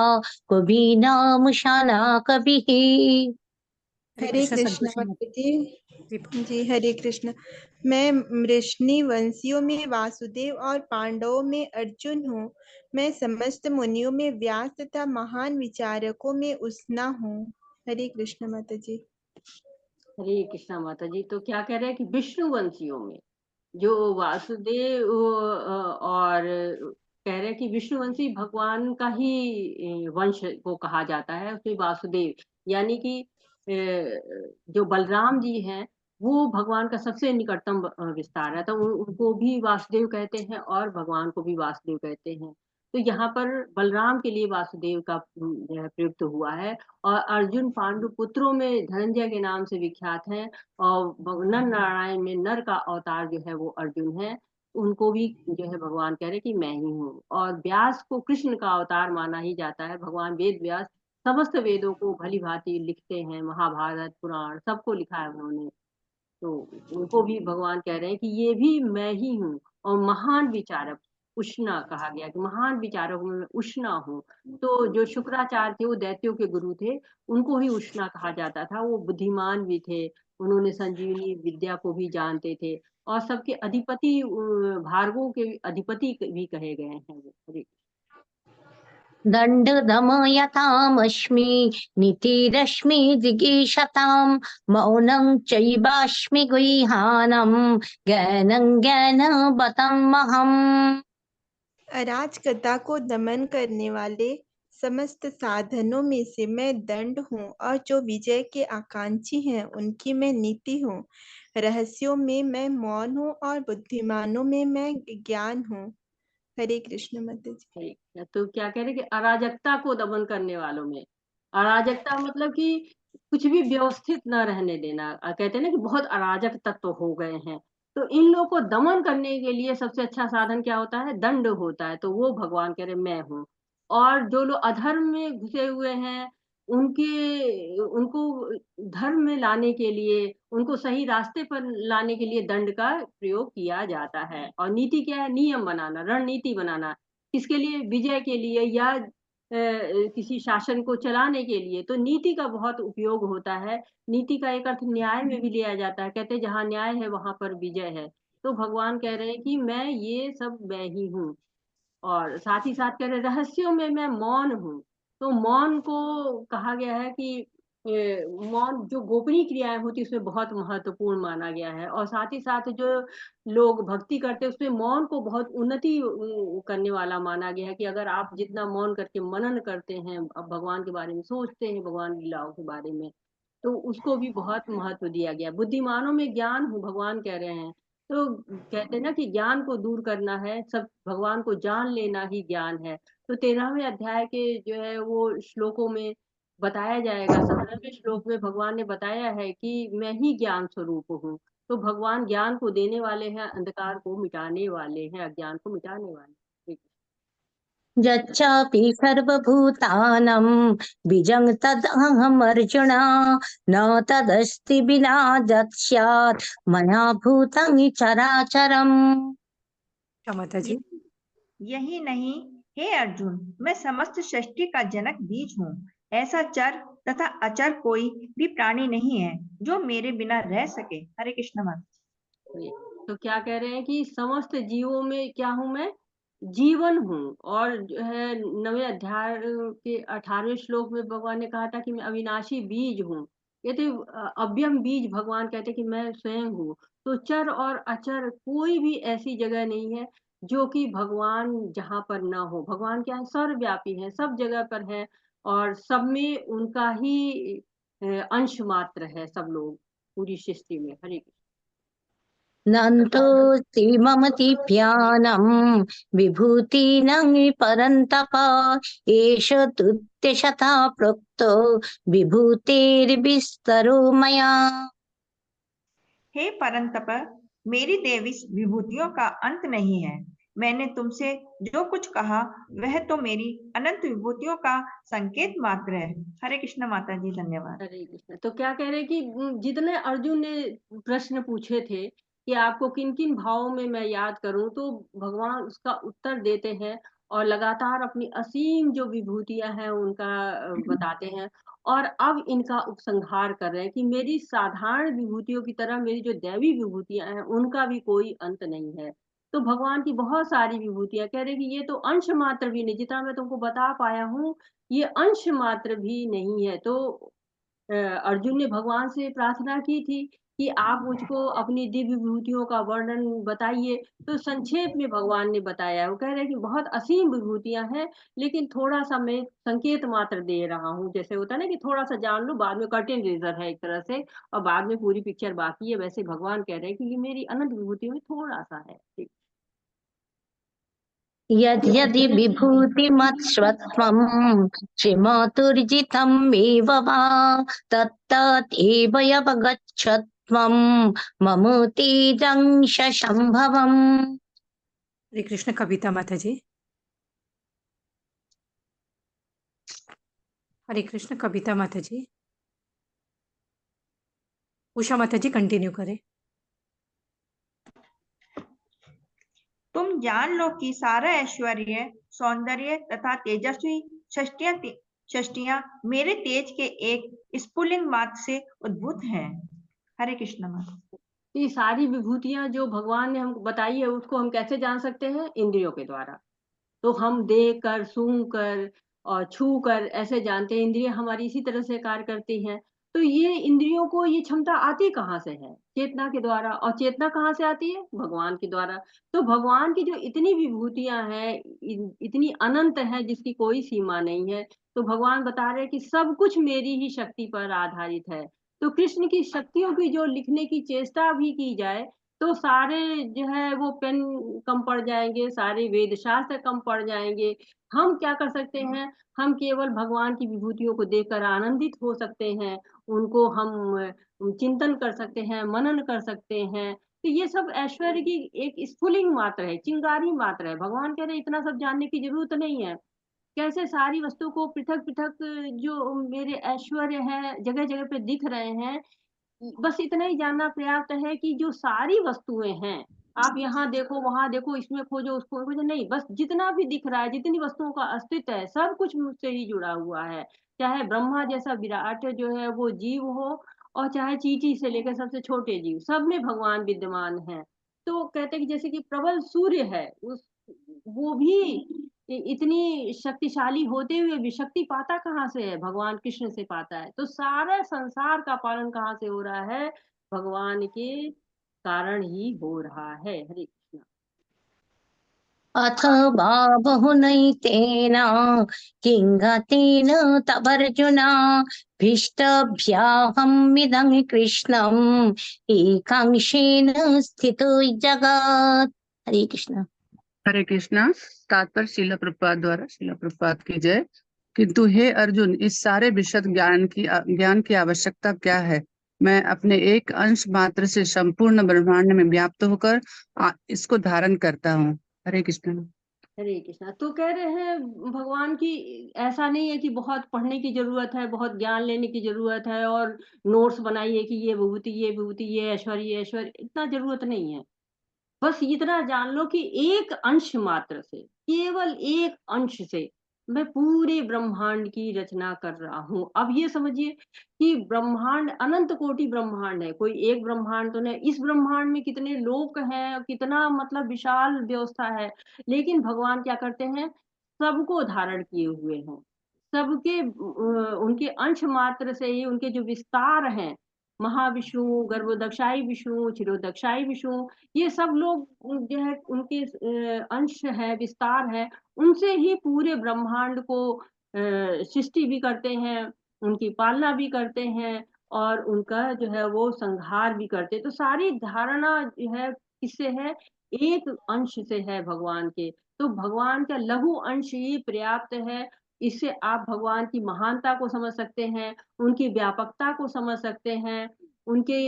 कवीनामुशाना कविः। हरे कृष्ण कृष्ण संतोषी माता जी। जी। जी हरे कृष्ण। मैं वृष्णि वंशियों में वासुदेव और पांडवों में अर्जुन हूँ। मैं समस्त मुनियों में व्यास तथा महान विचारकों में उष्णा हूँ। हरे कृष्ण माता जी। हरे कृष्णा माता जी। तो क्या कह रहे हैं कि विष्णु वंशियों में जो वासुदेव और कह रहे हैं कि विष्णुवंशी भगवान का ही वंश को कहा जाता है, उसमें वासुदेव यानी कि जो बलराम जी हैं वो भगवान का सबसे निकटतम विस्तार है, तो उनको भी वासुदेव कहते हैं और भगवान को भी वासुदेव कहते हैं। तो यहाँ पर बलराम के लिए वासुदेव का जो है प्रयुक्त हुआ है। और अर्जुन पांडु पुत्रों में धनंजय के नाम से विख्यात हैं और नर नारायण में नर का अवतार जो है वो अर्जुन है। उनको भी जो है भगवान कह रहे कि मैं ही हूँ। और व्यास को कृष्ण का अवतार माना ही जाता है। भगवान वेद व्यास समस्त वेदों को भली भांति लिखते हैं, महाभारत पुराण सबको लिखा है उन्होंने। तो उनको भी भगवान कह रहे हैं कि ये भी मैं ही हूँ। और महान विचारक उष्णा कहा गया कि महान विचारक में उष्णा हूँ। तो जो शुक्राचार्य थे वो दैत्यों के गुरु थे, उनको ही उष्णा कहा जाता था। वो बुद्धिमान भी थे, उन्होंने संजीवनी विद्या को भी जानते थे और सबके अधिपति भार्गवों के अधिपति भी कहे गए हैं वो। हरे दंड दमयतामस्मि नीतिरश्मि जिगीषतां मौनं चैवास्मि गुह्यानं ज्ञानं ज्ञानवतमहम्। अराजकता को दमन करने वाले समस्त साधनों में से मैं दंड हूँ और जो विजय के आकांक्षी हैं उनकी मैं नीति हूँ। रहस्यों में मैं मौन हूँ और बुद्धिमानों में मैं ज्ञान हूँ। हरे कृष्ण माता जी। ठीक है। तो क्या कह रहे हैं कि अराजकता को दमन करने वालों में, अराजकता मतलब कि कुछ भी व्यवस्थित न रहने देना। कहते हैं ना कि बहुत अराजक तत्व हो गए हैं, तो इन लोगों को दमन करने के लिए सबसे अच्छा साधन क्या होता है? दंड होता है। तो वो भगवान कह रहे मैं हूँ। और जो लोग अधर्म में घुसे हुए हैं उनको धर्म में लाने के लिए, उनको सही रास्ते पर लाने के लिए दंड का प्रयोग किया जाता है। और नीति क्या है? नियम बनाना, रणनीति बनाना। किसके लिए? विजय के लिए या किसी शासन को चलाने के लिए। तो नीति का बहुत उपयोग होता है। नीति का एक अर्थ न्याय में भी लिया जाता है। कहते हैं जहाँ न्याय है वहां पर विजय है। तो भगवान कह रहे हैं कि मैं ये सब मैं ही हूँ। और साथ ही साथ कह रहे रहस्यों में मैं मौन हूँ। तो मौन को कहा गया है कि मौन जो गोपनीय क्रियाएं होती है उसमें बहुत महत्वपूर्ण माना गया है। और साथ ही साथ जो लोग भक्ति करते हैं उसमें मौन को बहुत उन्नति करने वाला माना गया है कि अगर आप जितना मौन करके मनन करते हैं, अब भगवान के बारे में सोचते हैं, भगवान लीलाओं के बारे में, तो उसको भी बहुत महत्व दिया गया। बुद्धिमानों में ज्ञान हूँ भगवान कह रहे हैं। तो कहते हैं ना कि ज्ञान को दूर करना है, सब भगवान को जान लेना ही ज्ञान है। तो 13वें अध्याय के जो है वो श्लोकों में बताया जाएगा। 17वें श्लोक में भगवान ने बताया है कि मैं ही ज्ञान स्वरूप हूँ। तो भगवान ज्ञान को देने वाले हैं, अंधकार को मिटाने वाले हैं, अज्ञान को मिटाने वाले हैं। ठीक है। यच्चापि सर्वभूतानां बीजं तदहमर्जुन न तदस्ति विना दस्यात् मया भूतं चराचरम्। माता जी। यही नहीं हे अर्जुन, मैं समस्त सृष्टि का जनक बीज हूँ। ऐसा चर तथा अचर कोई भी प्राणी नहीं है जो मेरे बिना रह सके। हरे कृष्ण माता। तो क्या कह रहे हैं कि समस्त जीवों में क्या हूं मैं? जीवन हूँ। और जो है 9वें अध्याय के 18वें श्लोक में भगवान ने कहा था कि मैं अविनाशी बीज हूँ। ये तो अव्यम बीज भगवान कहते कि मैं स्वयं हूँ। तो चर और अचर कोई भी ऐसी जगह नहीं है जो कि भगवान जहाँ पर ना हो। भगवान क्या है? सर्वव्यापी है, सब जगह पर है और सब में उनका ही अंश मात्र है सब लोग, पूरी सृष्टि में। हरे कृष्ण। नन्तोऽस्ति मम दिव्यानां विभूतीनां परन्तप एष तुत्यशता प्रोक्तो विभूतिर्विस्तरो मया। हे परंतप, मेरी देवी विभूतियों का अंत नहीं है। मैंने तुमसे जो कुछ कहा वह तो मेरी अनंत विभूतियों का संकेत मात्र है। हरे कृष्ण माता जी, धन्यवाद। हरे कृष्ण। तो क्या कह रहे हैं कि जितने अर्जुन ने प्रश्न पूछे थे कि आपको किन किन भावों में मैं याद करूं, तो भगवान उसका उत्तर देते हैं और लगातार अपनी असीम जो विभूतियां हैं उनका बताते हैं। और अब इनका उपसंहार कर रहे हैं कि मेरी साधारण विभूतियों की तरह मेरी जो दैवी विभूतियां हैं उनका भी कोई अंत नहीं है। तो भगवान की बहुत सारी विभूतियां, कह रहे हैं कि ये तो अंश मात्र भी नहीं, जितना मैं तुमको बता पाया हूँ ये अंश मात्र भी नहीं है। तो अर्जुन ने भगवान से प्रार्थना की थी कि आप मुझको अपनी दिव्य विभूतियों का वर्णन बताइए। तो संक्षेप में भगवान ने बताया, वो कह रहे हैं कि बहुत असीम विभूतियां हैं, लेकिन थोड़ा सा मैं संकेत मात्र दे रहा हूँ। जैसे होता है ना कि थोड़ा सा जान लो, बाद में कर्टेन रेजर है एक तरह से, और बाद में पूरी पिक्चर बाकी है। वैसे भगवान कह रहे हैं कि ये मेरी अनंत विभूतियों में थोड़ा सा है। ठीक। यद्यदि विभूतिमत्स्वत्वं श्रीमातुर्जितं एव वा तत्तदेव यवगच्छत्वं मम तेजंश संभवम्। हरे कृष्ण कविता माता जी। हरे कृष्ण कविता माता जी। उषा माता जी कंटिन्यू करें। तुम जान लो कि सारा ऐश्वर्य, सौंदर्य तथा तेजस्वी षष्टियां मेरे तेज के एक स्फुलिंग मात्र से उद्भूत हैं। हरे कृष्ण माता। ये सारी विभूतियां जो भगवान ने हमको बताई है उसको हम कैसे जान सकते हैं? इंद्रियों के द्वारा। तो हम देख कर, सूंघ कर और छू कर ऐसे जानते हैं। इंद्रियां हमारी इसी तरह से कार्य करती हैं। तो ये इंद्रियों को ये क्षमता आती कहाँ से है? चेतना के द्वारा। और चेतना कहाँ से आती है? भगवान के द्वारा। तो भगवान की जो इतनी विभूतियां हैं, इतनी अनंत है जिसकी कोई सीमा नहीं है। तो भगवान बता रहे हैं कि सब कुछ मेरी ही शक्ति पर आधारित है। तो कृष्ण की शक्तियों की जो लिखने की चेष्टा भी की जाए तो सारे जो है वो पेन कम पड़ जाएंगे, सारे वेद शास्त्र कम पड़ जाएंगे। हम क्या कर सकते हैं? हम केवल भगवान की विभूतियों को देखकर आनंदित हो सकते हैं। उनको हम चिंतन कर सकते हैं, मनन कर सकते हैं। तो ये सब ऐश्वर्य की एक स्फुलिंग मात्र है, चिंगारी मात्र है। भगवान कह रहे इतना सब जानने की जरूरत नहीं है। कैसे सारी वस्तु को पृथक पृथक जो मेरे ऐश्वर्य है जगह जगह पे दिख रहे हैं, बस इतना ही जानना पर्याप्त है कि जो सारी वस्तुएं हैं, आप यहाँ देखो, वहां देखो, इसमें खोजो, उसको खोजो, नहीं, बस जितना भी दिख रहा है, जितनी वस्तुओं का अस्तित्व है, सब कुछ मुझसे ही जुड़ा हुआ है। चाहे ब्रह्मा जैसा विराट जो है वो जीव हो, और चाहे चींटी से लेकर सबसे छोटे जीव, सब में भगवान विद्यमान है। तो कहते हैं कि जैसे कि प्रबल सूर्य है, उस वो भी इतनी शक्तिशाली होते हुए भी शक्ति पाता कहाँ से है? भगवान कृष्ण से पाता है। तो सारा संसार का पालन कहाँ से हो रहा है? भगवान के कारण ही हो रहा है। हरे कृष्ण। अथ बहुनैतेन किंगतेन तवर्जुना भीष्टभ्याहमिदं कृष्णम् एकांशेन स्थितो जगत्। हरे कृष्ण। हरे कृष्णा। तात्पर्य श्रील प्रभुपाद द्वारा। श्रील प्रभुपाद की जय। किंतु हे अर्जुन, इस सारे विशद ज्ञान की आवश्यकता क्या है? मैं अपने एक अंश मात्र से संपूर्ण ब्रह्मांड में व्याप्त होकर इसको धारण करता हूँ। हरे कृष्ण। हरे कृष्णा। तो कह रहे हैं भगवान की ऐसा नहीं है कि बहुत पढ़ने की जरूरत है, बहुत ज्ञान लेने की जरूरत है और नोट्स बनाइए कि ये विभूति, ये विभूति, ये ऐश्वर्य, ये ऐश्वर्य, इतना जरूरत नहीं है। बस इतना जान लो कि एक अंश मात्र से, केवल एक अंश से मैं पूरे ब्रह्मांड की रचना कर रहा हूं। अब ये समझिए कि ब्रह्मांड अनंत कोटि ब्रह्मांड है, कोई एक ब्रह्मांड तो नहीं। इस ब्रह्मांड में कितने लोक हैं, कितना मतलब विशाल व्यवस्था है, लेकिन भगवान क्या करते हैं? सबको धारण किए हुए हैं। सबके उनके अंश मात्र से ही उनके जो विस्तार हैं, महाविष्णु, गर्भोदक्षाई विष्णु, क्षीरोदक्षाई विष्णु, ये सब लोग जो है उनके अंश है, विस्तार है। उनसे ही पूरे ब्रह्मांड को सृष्टि भी करते हैं, उनकी पालना भी करते हैं, और उनका जो है वो संहार भी करते हैं। तो सारी धारणा जो है किससे है? एक अंश से है, भगवान के। तो भगवान का लघु अंश ही पर्याप्त है। इससे आप भगवान की महानता को समझ सकते हैं, उनकी व्यापकता को समझ सकते हैं, उनके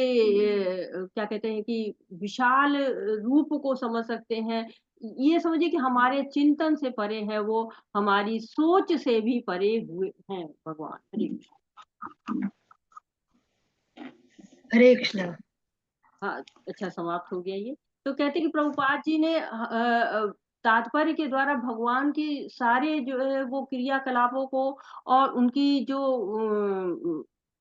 क्या कहते हैं कि विशाल रूप को समझ सकते हैं। ये समझिए कि हमारे चिंतन से परे है, वो हमारी सोच से भी परे हुए हैं भगवान। हरे कृष्ण। हरे कृष्णा। हाँ, अच्छा समाप्त हो गया ये। तो कहते कि प्रभुपाद जी ने तात्पर्य के द्वारा भगवान की सारे जो है वो क्रियाकलापों को और उनकी जो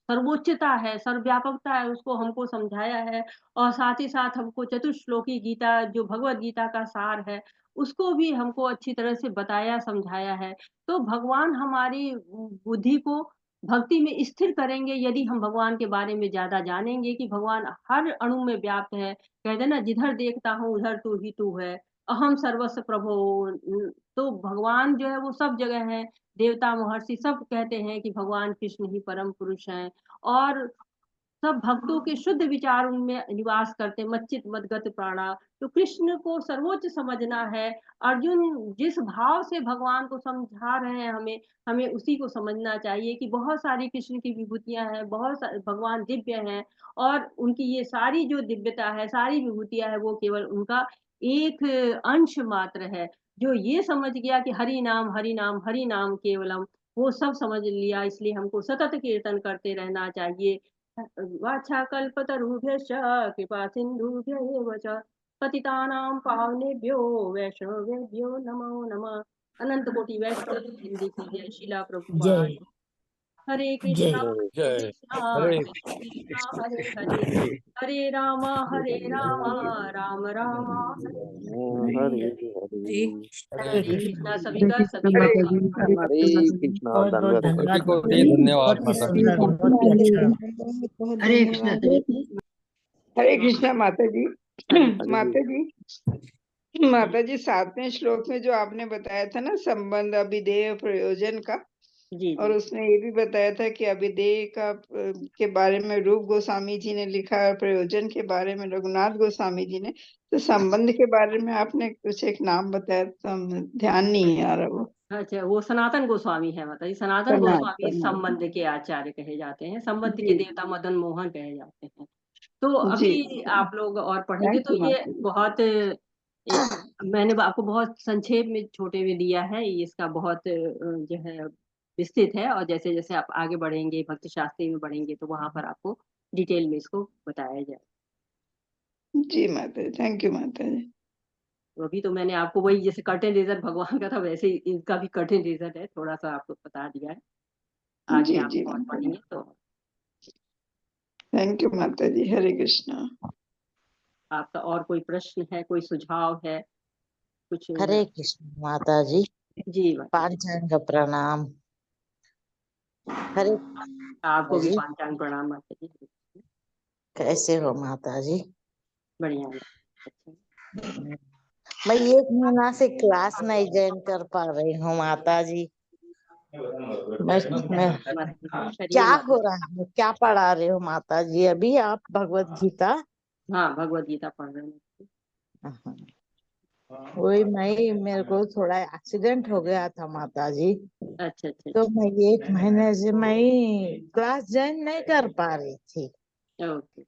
सर्वोच्चता है, सर्वव्यापकता है, उसको हमको समझाया है। और साथ ही साथ हमको चतुश्लोकी गीता जो भगवत गीता का सार है, उसको भी हमको अच्छी तरह से बताया, समझाया है। तो भगवान हमारी बुद्धि को भक्ति में स्थिर करेंगे यदि हम भगवान के बारे में ज़्यादा जानेंगे कि भगवान हर अणु में व्याप्त है। कहते हैं ना, जिधर देखता हूँ उधर तू ही तू है, अहम सर्वस्व प्रभो। तो भगवान जो है वो सब जगह है। देवता महर्षि सब कहते हैं कि भगवान कृष्ण ही परम पुरुष हैं। और सब भक्तों के शुद्ध विचार उनमें निवास करते, मच्चित मदगत प्राणा। तो कृष्ण को सर्वोच्च समझना है। अर्जुन जिस भाव से भगवान को समझा रहे हैं हमें, हमें उसी को समझना चाहिए कि बहुत सारी कृष्ण की विभूतियां हैं, बहुत सारे भगवान दिव्य हैं। और उनकी ये सारी जो दिव्यता है, सारी विभूतियां है, वो केवल उनका एक अंश मात्र है। जो ये समझ गया कि हरि नाम हरि नाम हरि नाम केवलम, वो सब समझ लिया। इसलिए हमको सतत कीर्तन करते रहना चाहिए। वाछाकल्पतरुभ्यश्च कृपा सिन्धुभ्य एव च पतितानां पावनेभ्यो वैष्णवेभ्यो नमो नमः। अनंत कोटि वैष्णव हिंदी की जय। शिला प्रभुपाद। जय हरे जय। कृष्णा जय हरे हरे कृष्णा हरे हरे, हरे राम राम राम हरे हरे जी। हरे हरे कृष्णा। कृष्णा। सभी हरे का कृष्ण सभी का हरे माता जी, बहुत हरे हरे कृष्ण माता जी। कृष्णा बहुत बहुत धन्यवाद सभी धन्यवाद को माता भी जी, धन्यवाद बहुत ही माता जी। सुंदर, बहुत ही अच्छा। बहुत हरे कृष्णा धन्यवाद। दीदी। हरे कृष्णा माता जी। हरे माता जी, माता जी 7वें श्लोक में जो आपने बताया था ना संबंध अभिधेय प्रयोजन का, जी और जी उसने ये भी बताया था कि अभिधेय का के बारे में रूप गोस्वामी जी ने लिखा है, प्रयोजन के बारे में रघुनाथ गोस्वामी जी ने। तो संबंध के बारे में आपने कुछ एक नाम बताया, तो ध्यान नहीं है आ रहा वो। अच्छा, वो सनातन गोस्वामी है माता जी। सनातन गोस्वामी संबंध के आचार्य कहे जाते हैं, संबंध के जी देवता मदन मोहन कहे जाते हैं। तो जी। अभी आप लोग और पढ़ेंगे थैंक तो यू ये माता जी। बहुत मैंने आपको बहुत संक्षेप में छोटे में दिया है। ये इसका बहुत जो है विस्तृत है। और जैसे जैसे आप आगे बढ़ेंगे, भक्ति शास्त्री में बढ़ेंगे, तो वहां पर आपको डिटेल में इसको बताया जाए। जी माता जी, थैंक यू माता जी। तो अभी तो मैंने आपको वही, जैसे कर्टेन रेजर भगवान का था, वैसे ही इनका भी कर्टेन रेजर है, थोड़ा सा आपको बता दिया है। आगे जी आप जी और माता जी, पढ़ेंगे तो थैंक यू माता जी। हरे कृष्णा। आपका और कोई प्रश्न है, कोई सुझाव है कुछ? हरे कृष्ण माता जी, जी माता जी, पांचांग प्रणाम। हरे आपको भी जी, पांचांग प्रणाम माता जी। कैसे हो माता जी? बढ़िया है। अच्छा, मैं 1 महीना से क्लास नहीं ज्वाइन कर पा रही हूँ माता जी। मैं माता जी करिए क्या माता हो जी। रहा है, क्या पढ़ा रहे हो माता जी अभी आप भगवत गीता? हाँ, भगवत गीता पढ़ रहे हैं। हाँ, वही मेरे को थोड़ा एक्सीडेंट हो गया था माता जी, अच्छा अच्छा तो मैं 1 महीने से मैं क्लास ज्वाइन नहीं कर पा रही थी। अच्छा, ओके।